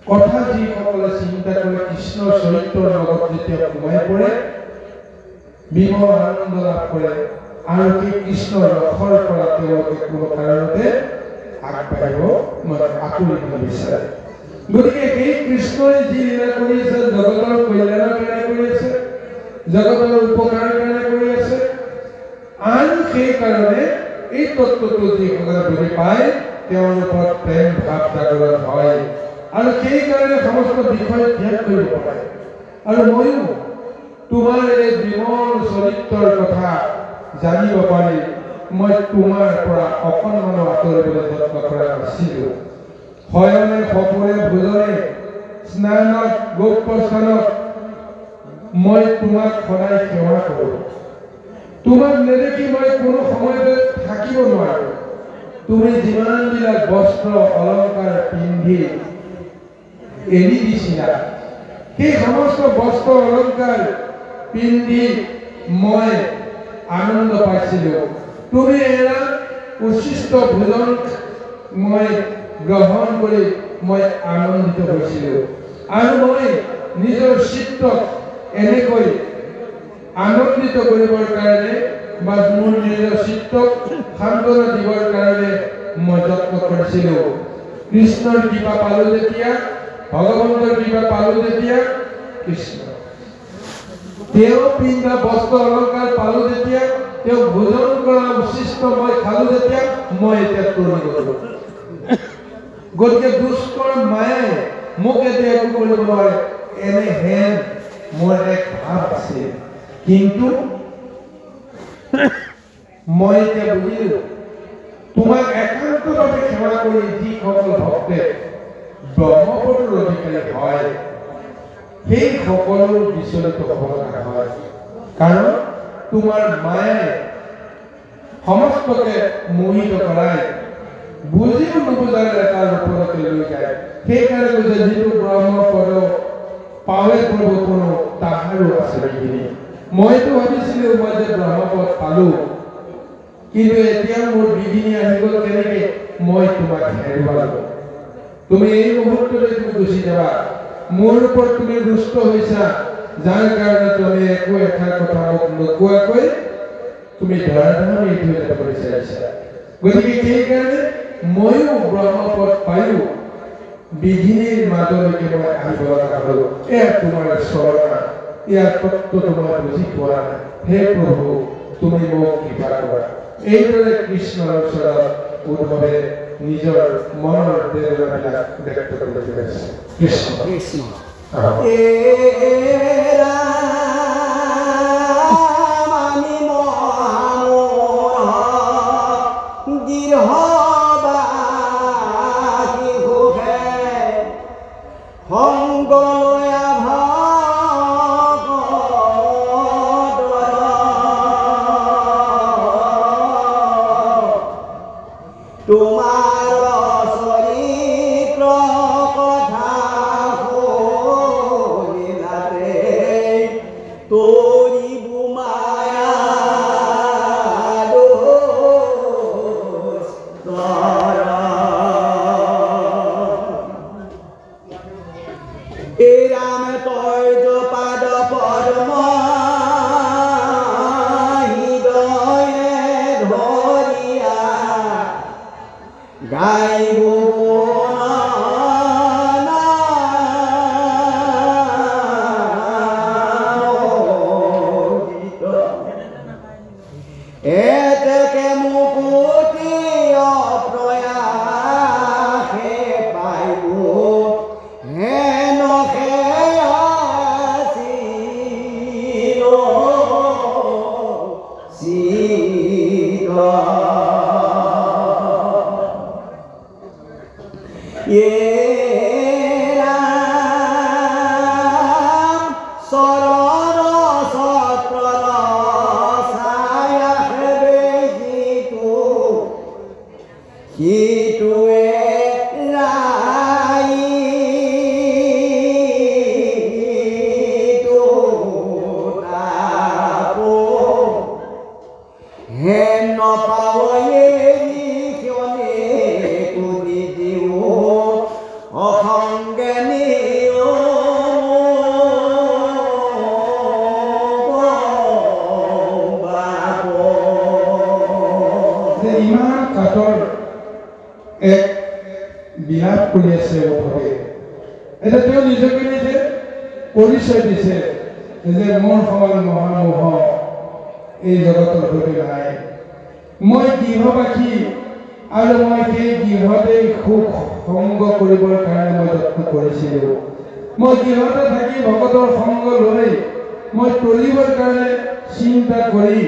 কথা যিসকলে চিন্তা কৰে কৃষ্ণৰ চৰিত্ৰৰ লগত যেতিয়া সোমাই পৰে বিমল আনন্দ লাভ কৰে আৰু কি কৃষ্ণৰ ৰসৰ পৰা তেওঁলোকে কোনো কাৰণতে আগবাঢ়িব আঁতৰিব নিবিচাৰে গতিকে সেই কৃষ্ণই যি লীলা কৰি আছে জগতৰ কল্যাণৰ কাৰণে কৰি আছে জগতৰ উপকাৰৰ কাৰণে কৰি আছে আন সেই কাৰণে এই তত্ত্বটো যিসকলে বুজি পায় তেওঁৰ ওপৰত প্ৰেম ভাৱ জাগৰণ হয় আৰু সেই কাৰণে সমস্ত বিষয় ধ্যান কৰিব পাৰে আৰু ময়ো তোমাৰ এই বিমল চৰিত্ৰৰ কথা জানিব পাৰি মই তোমাৰ পৰা অকণমানো আঁতৰিবলৈ যত্ন কৰা নাছিলোঁ শয়নে সপোনে ভোজনে স্নানত গোপ্ৰস্থানত মই তোমাক সদায় সেৱা কৰোঁ তোমাক নেদেখি মই কোনো সময়তে থাকিব নোৱাৰোঁ তুমি যিমানবিলাক বস্ত্ৰ অলংকাৰ পিন্ধি এৰি দিছিলা সেই সমস্ত বস্ত্ৰ অলংকাৰ পিন্ধি মই আনন্দ পাইছিলোঁ তুমি এৰা উচ্ছিষ্ট ভোজন মই গ্ৰহণ কৰি মই আনন্দিত হৈছিলোঁ আৰু মই নিজৰ চিত্তক এনেকৈ আনন্দিত কৰিবৰ কাৰণে বা মোৰ নিজৰ চিত্তক সান্তনা দিবৰ কাৰণে মই যত্ন কৰিছিলোঁ কৃষ্ণৰ কৃপা পালোঁ যেতিয়া ভগৱন্তৰ কৃপা পালোঁ যেতিয়া কৃষ্ণ তেওঁ পিন্ধা বস্ত্ৰ অলংকাৰ পালোঁ যেতিয়া তেওঁ ভোজন কৰা উচ্ছিষ্ট মই খালোঁ যেতিয়া মই এতিয়া তৰি গ'লোঁ গতিকে দুষ্টৰ মায়াই মোক এতিয়া একো কৰিব নোৱাৰে এনেহেন মোৰ এক ভাৱ আছে কিন্তু মই এতিয়া বুজিলোঁ তোমাক একান্তভাৱে সেৱা কৰি যিসকল ভক্তে ব্ৰহ্মপদৰ অধিকাৰী হয় সেই সকলো বিচলিত হ'ব লগা হয় কাৰণ তোমাৰ মায়াই সমস্তকে মোহিত কৰাই বুজিও নুবুজাৰ এটা ওপৰতে লৈ যায় সেইকাৰণে কৈছে যিটো ব্ৰহ্মপদ পাৱে প্ৰভু কোনো তাহাৰো আছে নেকি মইতো ভাবিছিলোঁ মই যে ব্ৰহ্মপদ পালোঁ কিন্তু এতিয়া মোৰ বিঘিনি আহি গ'ল কেনেকৈ মই তোমাক হেৰুৱালোঁ তুমি এই মুহূৰ্ততে তুমি গুচি যাবা মোৰ ওপৰত তুমি দুষ্ট হৈছা যাৰ কাৰণে তুমি একো এষাৰ কথা মোক নোকোৱাকৈ তুমি ধৰাধামে এইটো এটা কৰি চাইছা গতিকে সেইকাৰণে ময়ো ব্ৰহ্মপদ পায়ো বিঘিনিৰ মাজলৈকে মই আহিব লগা হ'ল এয়া তোমাৰ চৰণা ইয়াৰ তত্ত্বটো মই বুজি পোৱা নাই হে প্ৰভু তুমি মোক কৃপা কৰা এইদৰে কৃষ্ণৰ ওচৰত উদ্ধৱে নিজৰ মনৰ বেদনাবিলাক ব্যক্ত কৰি আছে কৃষ্ণ কৃষ্ণ আহ। তোমাৰ চৰিত্ৰ কথা শুনিলাতে তোৰি বুমায়া এই ৰাম তই পাদ পদ্ম গাইব এতেকে মুকুতি অপ্ৰয়াসে পাইব হেন শৰণ সত্ৰ ছায়া বেজিতু হিতুয়ে লাই তো তাপো হেন পাওয়ে ইমান কাতৰ এক বিলাপ কৰি আছে উদ্ধৱে এটা তেওঁ নিজকে নিজে পৰিচয় দিছে যে মোৰ সমান মহামোহ এই জগতৰ প্ৰতি নাই মই গৃহবাসী আৰু মই সেই গৃহতেই সুখ সংগ কৰিবৰ কাৰণে মই যত্ন কৰিছিলোঁ মই গৃহতে থাকি ভগতৰ সংগ লৈ মই তলিবৰ কাৰণে চিন্তা কৰি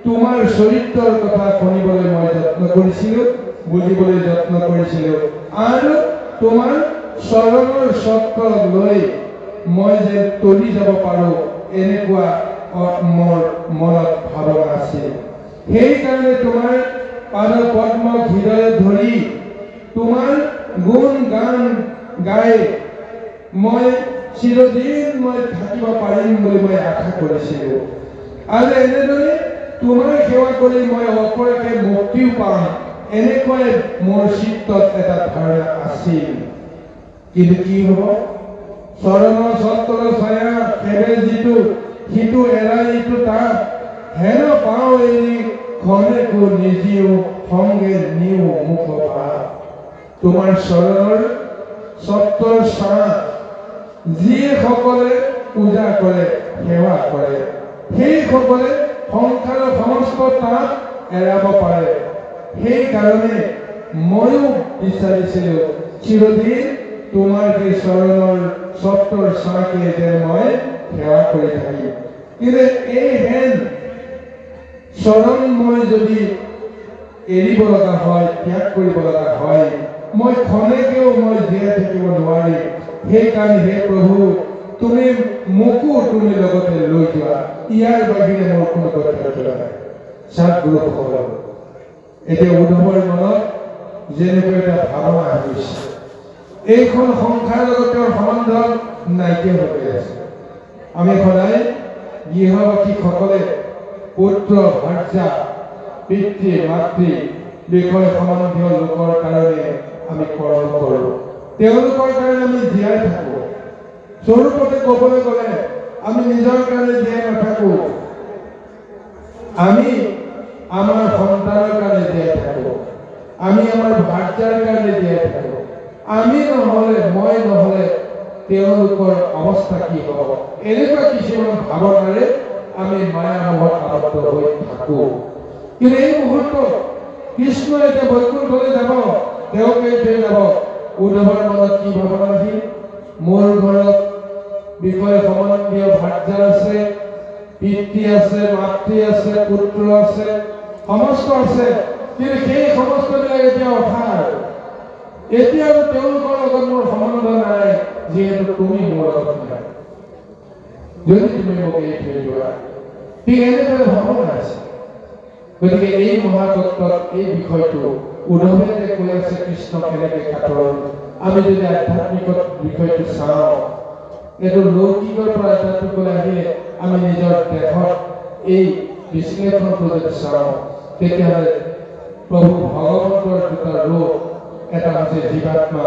তোমাৰ চৰিত্ৰৰ কথা শুনিবলৈ মই যত্ন কৰিছিলোঁ বুজিবলৈ যত্ন কৰিছিলোঁ আৰু তোমাৰ চৰণৰ চক্ৰ লৈ মই যে তলি যাব পাৰোঁ এনেকুৱা মোৰ মনত ভাৱনা আছিল সেইকাৰণে তোমাৰ পাদ পদ্ম হৃদয়ে ধৰি তোমাৰ গুণ গান গাই মই চিৰদিন মই থাকিব পাৰিম বুলি মই আশা কৰিছিলোঁ আৰু এনেদৰে তোমাৰ সেৱা কৰি মই অপৰকে মুক্তিও পাম, এনেকৈ মোৰ চিত্তত এটা ধাৰণা আছিল। কিন্তু কি হ'ব, চৰণৰ সত্ৰৰ ছায়া খেৰে যিটো সিটো এৰাই ইটো তাত হেন পাওঁ এৰি খনেকো নিজিও সংগে নিও মুখ ভাৱ। তোমাৰ চৰণৰ সত্ৰৰ ছাঁ যিসকলে পূজা কৰে সেৱা কৰে সেইসকলে সংসাৰৰ সমস্ত তাপ এৰাব পাৰে। সেইকাৰণে ময়ো বিচাৰিছিলোঁ চিৰদিন তোমাৰ সেই চৰণৰ সত্ৰৰ ছাঁকে যেন মই সেৱা কৰি থাকিম। কিন্তু এই হেন চৰণ মই যদি এৰিব লগা হয়, ত্যাগ কৰিব লগা হয়, মই খনেকেও মই জীয়াই থাকিব নোৱাৰিম। সেইকাৰণে হে প্ৰভু তুমি মোকো তুমি লগতে লৈ যোৱা, ইয়াৰ বাহিৰে মোৰ কোনো কৰ্তব্য নাই। সৎগুৰুসকল, এতিয়া উদ্ধৱৰ মনত যেনেকৈ এটা ভাৱনা আহিছে, এইখন সংসাৰৰ লগত তেওঁৰ সম্বন্ধ নাইকিয়া হৈ গৈ আছে। আমি সদায় গৃহবাসীসকলে পুত্ৰ ভাৰ্যা পিতৃ মাতৃ বিষয় সম্বন্ধীয় লোকৰ কাৰণে আমি কৰ্ম কৰোঁ, তেওঁলোকৰ কাৰণে আমি জীয়াই থাকোঁ। স্বৰূপতে ক'বলৈ গ'লে আমি নিজৰ কাৰণে জীয়াই নাথাকোঁ, আমি আমাৰ সন্তানৰ কাৰণে জীয়াই থাকোঁ, আমি আমাৰ ভাৰ্যাৰ কাৰণে জীয়াই থাকোঁ। আমি নহ'লে, মই নহ'লে তেওঁলোকৰ অৱস্থা কি হ'ব, এনেকুৱা কিছুমান ভাৱনাৰে আমি মায়ামোহত আবদ্ধ হৈ থাকোঁ। কিন্তু এই মুহূৰ্তত কৃষ্ণ এতিয়া বৈকুণ্ঠলৈ যাব, তেওঁকে থৈ যাব। উদ্ধৱৰ মনত কি ভাৱনা আছিল? মোৰ ঘৰত বিষয় সম্বন্ধীয় ভাৰ্যা আছে, পিতৃ আছে, মাতৃ আছে, পুত্ৰ আছে, সমস্ত আছে, কিন্তু সেই সমস্তবিলাক এতিয়া অসাৰ। এতিয়া তেওঁলোকৰ লগত মোৰ সম্বন্ধ নাই, যিহেতু তুমি মোৰ লগত নাই। যদি তুমি মোক এই থৈ যোৱা, ঠিক এনেদৰে ভাৱনা আছে। গতিকে এই মহাতত্ত্বত এই বিষয়টো উদ্ধৱে কৈ আছে কৃষ্ণ কেনেকে কাটৰ। আমি যদি আধ্যাত্মিক বিষয়টো চাওঁ, এইটো লৌকিকৰ পৰা আধ্যাত্মিকলৈ আহিলে আমি নিজৰ দেহত এই বিশ্লেষণটো যদি চাওঁ, তেতিয়াহ'লে প্ৰভু ভগৱন্তৰ দুটা ৰূপ, এটা হৈছে জীৱাত্মা,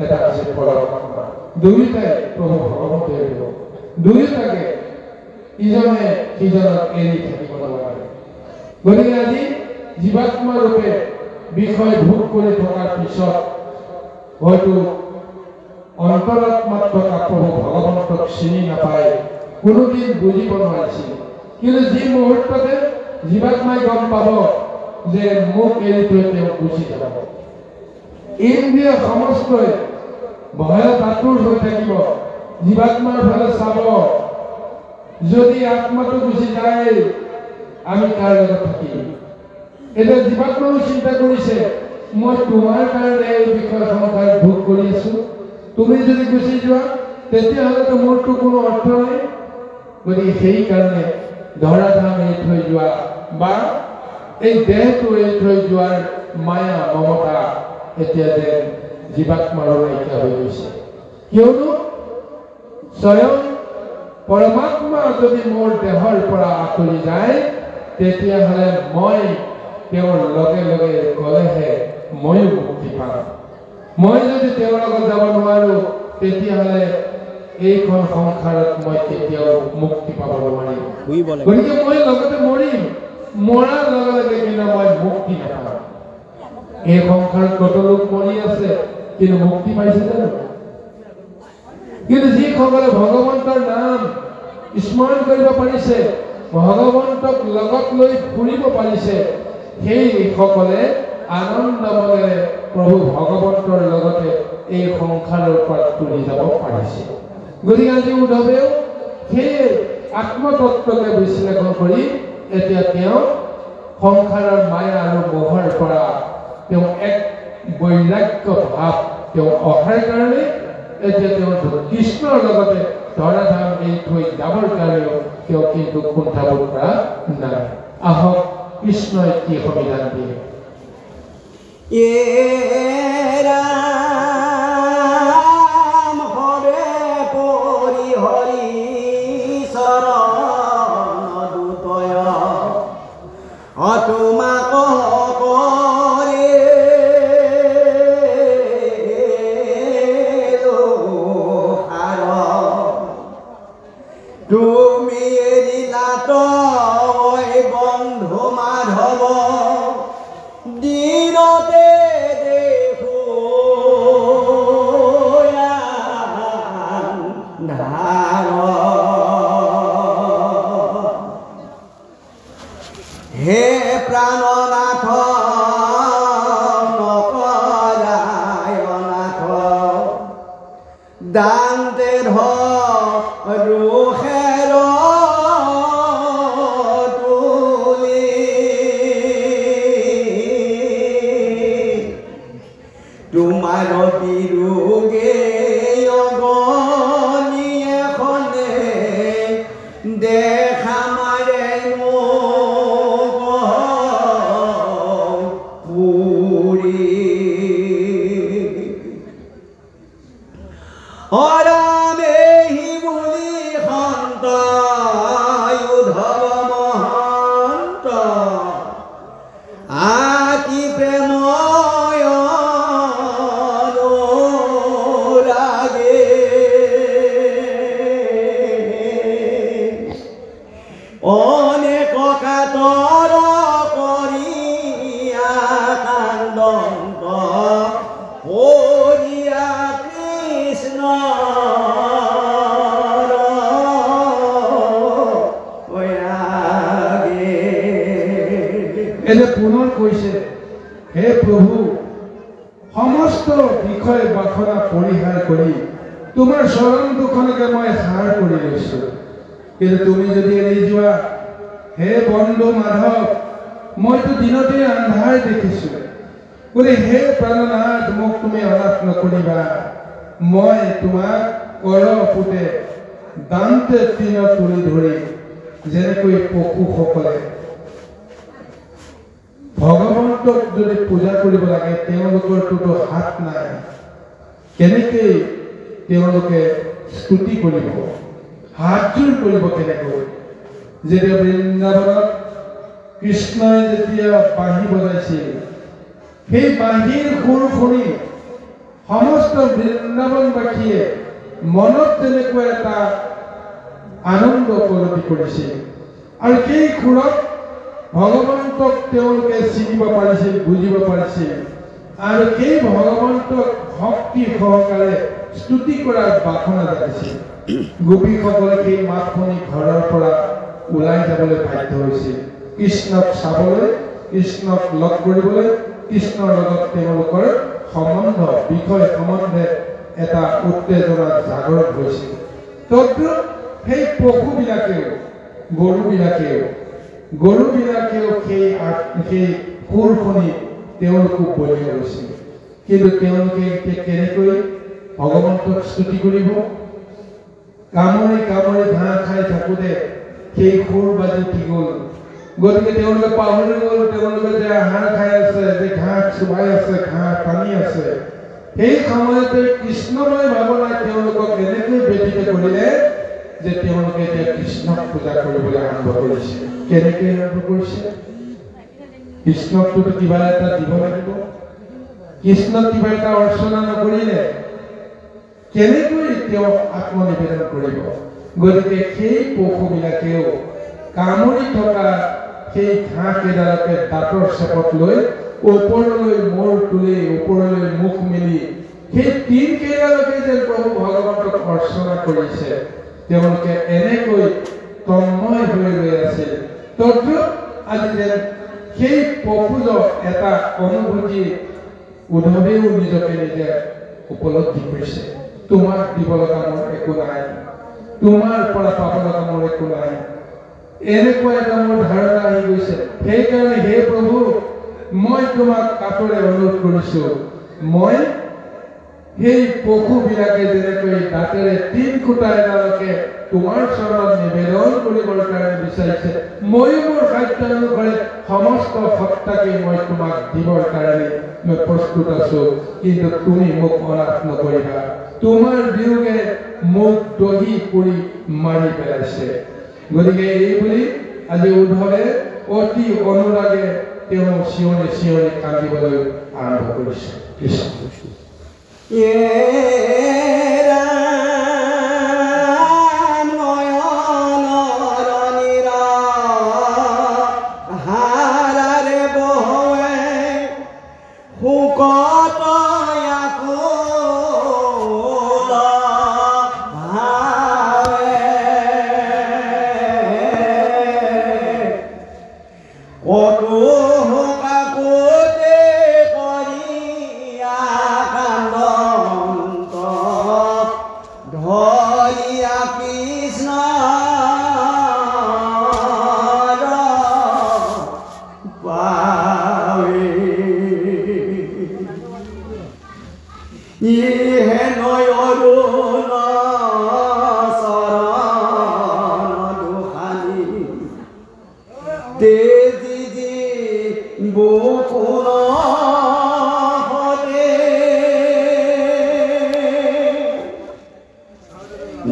এটা হৈছে পৰমাত্মা। দুয়োটাই প্ৰভু ভগৱন্তৰ ৰূপ, দুয়োটাকে ইজনে সিজনক এৰি থাকিব নোৱাৰে। গতিকে আজি জীৱাত্মা ৰূপে বিষয় ভোগ কৰি থকাৰ পিছত হয়তো অন্তৰাত্মাত থকা প্ৰভু ভগৱন্তক চিনি নাপায়, কোনোদিন বুজিব নোৱাৰিছিল। কিন্তু যি মুহূৰ্ততে জীৱাত্মাই গম পাব যে মোক এৰি থৈ তেওঁ গুচি যাব, ইন্দ্ৰিয় সমস্তই ভয়ত আতুৰ হৈ থাকিব, জীৱাত্মাৰ ফালে চাব। যদি আত্মাটো গুচি যায়, আমি কাৰ লগত থাকিম? এতিয়া জীৱাত্মাও চিন্তা কৰিছে, মই তোমাৰ কাৰণে এই বিষয় সংসাৰ ভোগ কৰি আছো, তুমি যদি গুচি যোৱা তেতিয়াহ'লেতো মোৰতো কোনো অৰ্থ নাই। গতিকে সেইকাৰণে ধৰাধাম এৰি থৈ যোৱা বা এই দেহটো এৰি থৈ যোৱাৰ মায়া মমতা এতিয়া যে জীৱাত্মাৰো নাইকিয়া হৈ গৈছে। কিয়নো স্বয়ং পৰমাত্মা যদি মোৰ দেহৰ পৰা আঁতৰি যায়, তেতিয়াহ'লে মই তেওঁৰ লগে লগে গ'লেহে ময়ো মুক্তি পাম। মই যদি তেওঁৰ লগত যাব নোৱাৰো, তেতিয়াহ'লে এইখন সংসাৰত মই কেতিয়াও মুক্তি পাব নোৱাৰিম। গতিকে মই লগতে মৰিম, মৰাৰ লগে লগে কিন্তু মই মুক্তি নাপাম। এই সংসাৰত কত লোক মৰি আছে, কিন্তু মুক্তি পাইছে জানো? কিন্তু যিসকলে ভগৱন্তৰ নাম স্মৰণ কৰিব পাৰিছে, ভগৱন্তক লগত লৈ ফুৰিব পাৰিছে, সেইসকলে আনন্দ মনেৰে প্ৰভু ভগৱন্তৰ লগতে এই সংসাৰৰ পৰা তুলি যাব পাৰিছে। গতিকে আজি উদ্ধৱেও সেই আত্মতত্ত্বকে বিশ্লেষণ কৰি এতিয়া তেওঁ সংসাৰৰ মায়া আৰু মোহৰ পৰা তেওঁ এক বৈৰাগ্য ভাৱ তেওঁ অহাৰ কাৰণে এতিয়া তেওঁ কৃষ্ণৰ লগতে ধৰাধাম এৰি থৈ যাবৰ কাৰণেও তেওঁ কিন্তু কুণ্ঠাবোধ কৰা নাই। আহক কৃষ্ণই কি সমিধান দিয়ে। ৰাম হৰে পৰি হৰি শৰণ দুতয় তোমাক কৰে তুমি এৰিলা তই বন্ধু মাধৱ দিনতে দেখো ধাৰ হে প্ৰাণনাথ নকৰায় নাথ দান্তে ৰোষেৰ তুলি তোমাৰ বিৰোগে অগণিয়ে খনে দেখা মাৰে অৰামেহি বুলি সন্ত উদ্ধৱ মহন্ত আতি প্ৰেময় ৰাগে অনেক কাতৰ কৰিয়া কান্দন্ত হৰিয়া কৃষ্ণ এনে পুনৰ কৈছে হে প্ৰভু সমস্ত বিষয় বাসনা পৰিহাৰ কৰি তোমাৰ চৰণ দুখনকে মই সাৰ কৰি লৈছো কিন্তু তুমি যদি এৰি যোৱা হে বন্ধু মাধৱ মইতো দিনতে আন্ধাৰ দেখিছো বোলে হে প্ৰাণনাথ মোক তুমি অনাথ নকৰিবা মই তোমাক কৰ ফুটে দান্তে তৃণ তুলি ধৰি যেনেকৈ পশুসকলে ভগৱন্তক যদি পূজা কৰিব লাগে তেওঁলোকৰতো হাত নাই কেনেকৈ তেওঁলোকে স্তুতি কৰিব হাতযোৰ কৰিব কেনেকৈ যেতিয়া বৃন্দাবনত কৃষ্ণই যেতিয়া বাঁহী বজাইছিল সেই বাঁহীৰ সুৰ শুনি সমস্ত বৃন্দাবনবাসীয়ে মনত তেনেকুৱা এটা আনন্দ উপলব্ধি কৰিছিল আৰু সেই সুৰত ভগৱন্তক তেওঁলোকে চিনিব পাৰিছিল বুজিব পাৰিছিল আৰু সেই ভগৱন্তক ভক্তি সহকাৰে স্তুতি কৰাৰ বাসনা জানিছিল গোপীসকলে সেই মাত শুনি ঘৰৰ পৰা ওলাই যাবলৈ বাধ্য হৈছিল কৃষ্ণক চাবলৈ কৃষ্ণক লগ কৰিবলৈ কৃষ্ণৰ লগত তেওঁলোকৰ সম্বন্ধ বিষয় সম্বন্ধে এটা উত্তেজনা জাগৰণ হৈছিল তদ্ৰুপ সেই পশুবিলাকেও গৰুবিলাকেও সেই সুৰ শুনি তেওঁলোকো বলি গৈছিল কিন্তু তেওঁলোকে এতিয়া কেনেকৈ ভগৱন্তক স্তুতি কৰিব কামুৰি কামুৰি ঘাঁহ খাই থাকোঁতে সেই সুৰ বাজি উঠি গ'ল গতিকে তেওঁলোকে পাহৰি গ'ল তেওঁলোকে যে আহাৰ খাই আছে যে ঘাঁহ চুবাই আছে ঘাঁহ টানি আছে সেই সময়তে কৃষ্ণময় ভাৱনাই তেওঁলোকক এনেকৈ ব্যতীত কৰিলে যে তেওঁলোকে এতিয়া কৃষ্ণক পূজা কৰিবলৈ আৰম্ভ কৰিছে কেনেকৈ আৰম্ভ কৰিছে কৃষ্ণকতো কিবা এটা দিব লাগিব কৃষ্ণক কিবা এটা অৰ্চনা নকৰিলে কেনেকৈ তেওঁ আত্মনিবেদন কৰিব গতিকে সেই পশুবিলাকেও কামুৰি থকা সেই ঘাঁহ কেইডালকে দাঁতৰ চেপত লৈ ওপৰলৈ মূৰ তুলি ওপৰলৈ মুখ মেলি সেই তিন কেইডালকে যে প্ৰভু ভগৱন্তক অৰ্চনা কৰিছে তেওঁলোকে এনেকৈ তন্ময় হৈ ৰৈ আছিল তদ্ৰুপ আজি যেন সেই পশুজক এটা অনুভূতি উদ্ধৱেও নিজকে নিজে উপলব্ধি কৰিছে তোমাক দিব লগা মোৰ একো নাই তোমাৰ পৰা পাব লগা মোৰ একো নাই এনেকুৱা এটা মোৰ ধাৰণা আহি গৈছে সেইকাৰণে হে প্ৰভু মই তোমাক কাতৰে অনুৰোধ কৰিছো মই সেই পশুবিলাকে যেনেকৈ দাঁতেৰে তিন খুঁটা এডালকে তোমাৰ চৰণত নিবেদন কৰিবৰ কাৰণে বিচাৰিছে ময়ো মোৰ সাধ্য অনুসাৰে সমস্ত সত্তাকে মই তোমাক দিবৰ কাৰণে মই প্ৰস্তুত আছো কিন্তু তুমি মোক অনাথ নকৰিবা তোমাৰ বিয়োগে মোক দহি কৰি মাৰি পেলাইছে গতিকে এই বুলি আজি উদ্ধৱে অতি অনুৰাগে তেওঁ চিঞৰি চিঞৰি কান্দিবলৈ আৰম্ভ কৰিছে। কৃষ্ণ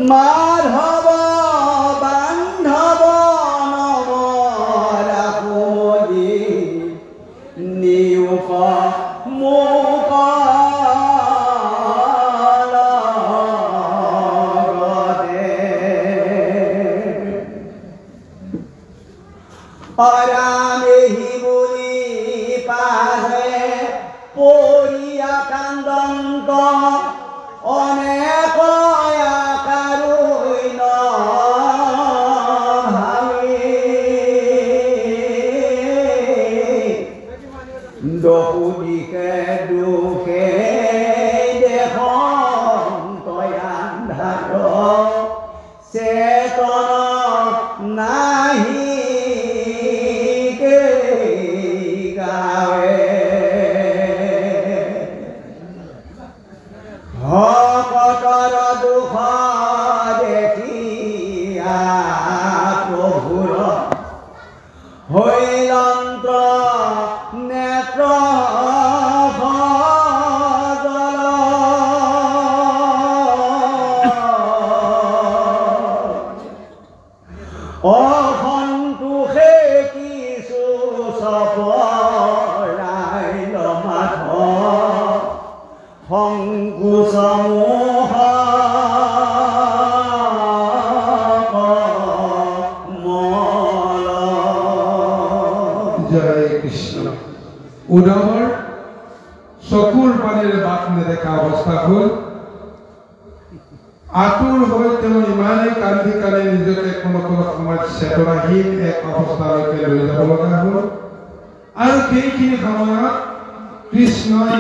মাধৱ বান্ধৱ নমৰাপুজি নিয়োগ মোক অৰামেহি বুলি পাহে পৰিয়া কান্দন্ত অনেক কাৰুণ ভাবি দহুদিকে দুখে দেখোন তয়ান্ধাৰ চেতন নাহি গাৱে ভকতৰ দুখ দেখিয়া প্ৰভুৰ হৈলন্ত্ৰ নেত্ৰ অসন্তোষে কিছু চপৰাইল মাথ সংকোচ মোহ মল। জয় কৃষ্ণ। উদ্ধৱৰ চকুৰ পানীৰে বাট নেদেখা অৱস্থা হ'ল। আতুৰ হৈ তেওঁ ইমানেই কান্দি কান্দি নিজকে কোনো সময়ত চেতনাহীন এক অৱস্থালৈকে লৈ যাব লগা হ'ল। আৰু সেইখিনি সময়ত কৃষ্ণই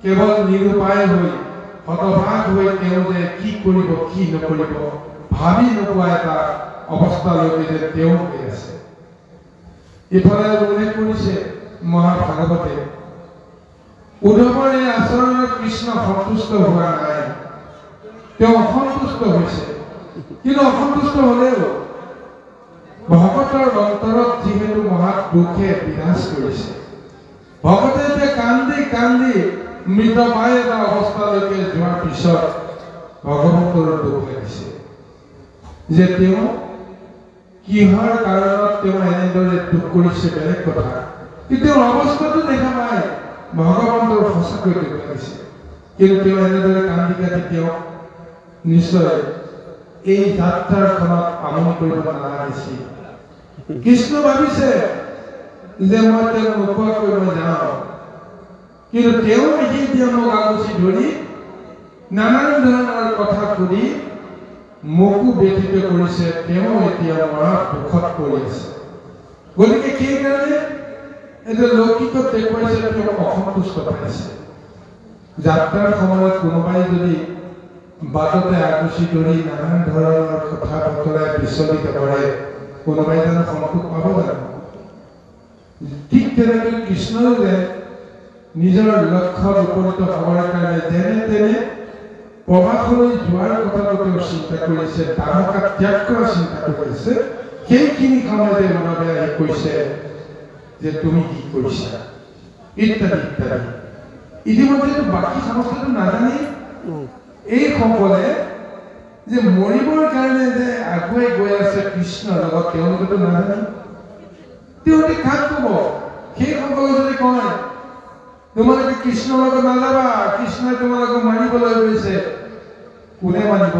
কেৱল নিৰুপায় হৈ হতভাগ হৈ তেওঁ যে কি কৰিব কি নকৰিব ভাবি নোপোৱা এটা অৱস্থালৈকে যে তেওঁ গৈ আছে। ইফালে উল্লেখ কৰিছে মহাভাগৱতে উদ্ধৱৰ এই আচৰণত কৃষ্ণ সন্তুষ্ট হোৱা নাই, তেওঁ অসন্তুষ্ট হৈছে। কিন্তু অসন্তুষ্ট হলেও ভকতৰ অন্তৰত যিহেতু মহা দুখে বিনাশ কৰিছে, ভকতে যে কান্দি কান্দি মৃতপ্ৰায় এটা অৱস্থালৈকে যোৱাৰ পিছত ভগৱন্তৰ দুখ লাগিছে যে তেওঁ কিহৰ কাৰণত তেওঁ এনেদৰে দুখ কৰিছে বেলেগ কথা, কিন্তু তেওঁৰ অৱস্থাটো দেখা পায় ভগৱন্তৰ সঁচাকৈ দুখ লাগিছে। কিন্তু তেওঁ এনেদৰে কান্দি কান্দি তেওঁ নিশ্চয় এই যাত্ৰাখনত আমনি কৰিব নালাগিছিল। কৃষ্ণ ভাবিছে যে মই তেওঁক নোখোৱাকৈ মই যাওঁ, কিন্তু তেওঁ এতিয়া মোক আগুচি ধৰি নানান ধৰণৰ কথা সুধি মোকো ব্যথিত কৰিছে। তেওঁ এতিয়া মৰা দুখত পৰি আছে। গতিকে সেইকাৰণে এটা লৌকিকত দেখুৱাইছে তেওঁ অসন্তুষ্ট পাইছে। যাত্ৰাৰ সময়ত কোনোবাই যদি বাটতে আগুচি ধৰি নানান ধৰণৰ কথা বতৰাই বিচলিত কৰে, কোনোবাই জানো সন্তোষ পাব জানো? ঠিক তেনেকৈ কৃষ্ণই যে নিজৰ লক্ষ্যত উপনীত হ'বৰ কাৰণে যেনে তেনে প্ৰবাসলৈ যোৱাৰ কথাটো তেওঁ চিন্তা কৰিছে, দ্বাৰকা ত্যাগ কৰাৰ চিন্তাটো কৰিছে। সেইখিনি সময়তে মানৱে আহি কৈছে যে তুমি কি কৰিছা ইত্যাদি ইত্যাদি। ইতিমধ্যে বাকী সমস্যাটো নাজানি এইসকলে যে মৰিবৰ কাৰণে যে আগুৱাই গৈ আছে কৃষ্ণৰ লগত, তেওঁলোকেতো নাজানে। তেওঁলোকে কাক ক'ব? সেইসকলে যদি কয় তোমালোকে কৃষ্ণৰ লগত নাযাবা, কৃষ্ণই তোমালোকক মাৰিবলৈ গৈছে, কোনে মানিব?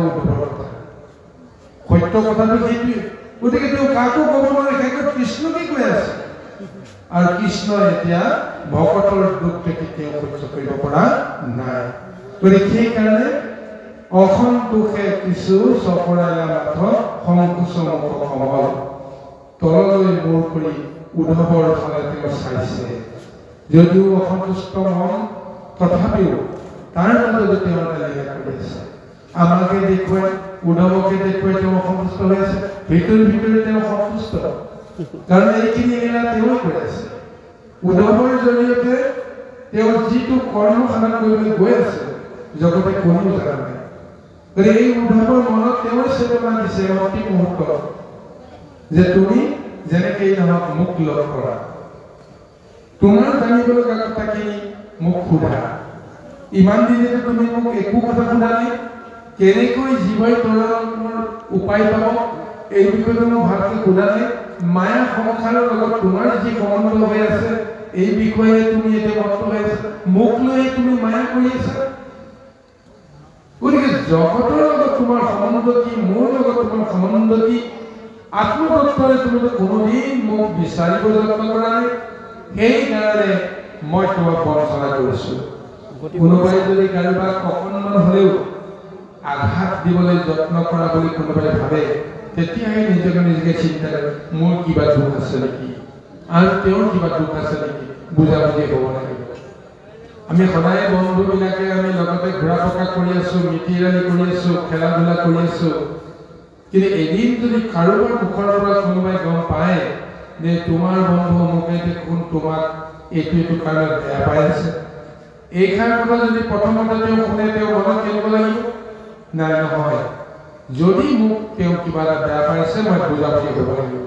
সত্য কথাটো সেইটোৱে। গতিকে তেওঁ কাকো ক'ব নোৱাৰে, সেইটোত কৃষ্ণকে কৈ আছে। আৰু কৃষ্ণই এতিয়া ভকতৰ দুখ দেখি তেওঁ সহ্য কৰিব পৰা নাই। গতিকে সেইকাৰণে অসন্তোষে কিছু চপৰাইলা মাথ সংকোচ মুখ কমল, তললৈ মূৰ কৰি উদ্ধৱৰ ফালে তেওঁ চাইছে। যদিও অসন্তুষ্ট মন, তথাপিও তাৰ মাজতে তেওঁ লীলা কৰি আছে। আমাকে দেখুৱাই, উদ্ধৱকে দেখুৱাই তেওঁ অসন্তুষ্ট হৈ আছে। ভিতৰি ভিতৰি তেওঁ সন্তুষ্ট, কাৰণ এইখিনি লীলা তেওঁ কৰি আছে। উদ্ধৱৰ জৰিয়তে তেওঁ যিটো কৰ্মসাধন কৰিবলৈ গৈ আছে, জগতে কোনেও জনা নাই। গতিকে এই উদ্ধৱৰ মনত তেওঁ চেতনা দিছে অতি মুহূৰ্তত, যে তুমি যেনেকেই নহওক মোক লগ কৰা, তোমাৰ জানিব লগা কথাখিনি মোক সোধা। ইমান দিনেতো তুমি মোক একো কথা সোধা নাই, কেনেকৈ জীৱই তৰণৰ উপায় পাব এই বিষয়টো মোক ভালকৈ সোধা নাই। মায়া সংসাৰৰ লগত তোমাৰ যি সম্বন্ধ হৈ আছে এই বিষয়ে তুমি এতিয়া মত হৈ আছা, মোক লৈ তুমি মায়া কৰি আছা। গতিকে জগতৰ লগত তোমাৰ সম্বন্ধ কি, মোৰ লগত তোমাৰ সম্বন্ধ কি? আত্মতত্ত্বৰে তুমিতো কোনোদিন মোক বিচাৰিব যত্ন কৰা নাই। সেইকাৰণে মই তোমাক বঞ্চনা কৰিছো। কোনোবাই যদি কাৰোবাক অকণমান হ'লেও আঘাত দিবলৈ যত্ন কৰা বুলি কোনোবাই ভাবে, তেতিয়াহে নিজকে নিজকে চিন্তা কৰে, মোৰ কিবা দুখ আছে নেকি, আৰু তেওঁৰ কিবা দুখ আছে নেকি, বুজাবুজি হ'ব লাগিব। আমি সদায় বন্ধুবিলাকে আমি লগতে ঘূৰা পকা কৰি আছো, মিতিৰালি কৰি আছো, খেলা ধূলা কৰি আছো। কিন্তু এদিন যদি কাৰোবাৰ মুখৰ পৰা কোনোবাই গম পায় যে তোমাৰ বন্ধু অমুকে দেখোন তোমাক এইটো কাৰণত বেয়া পাই আছে, এইষাৰ কথা যদি প্ৰথমতে তেওঁ শুনে, তেওঁ মনত কেনেকুৱা লাগিব? নাই, নহয়, যদি মোক তেওঁ কিবা এটা বেয়া পাইছে মই বুজাবুজি কৰিব লাগিব।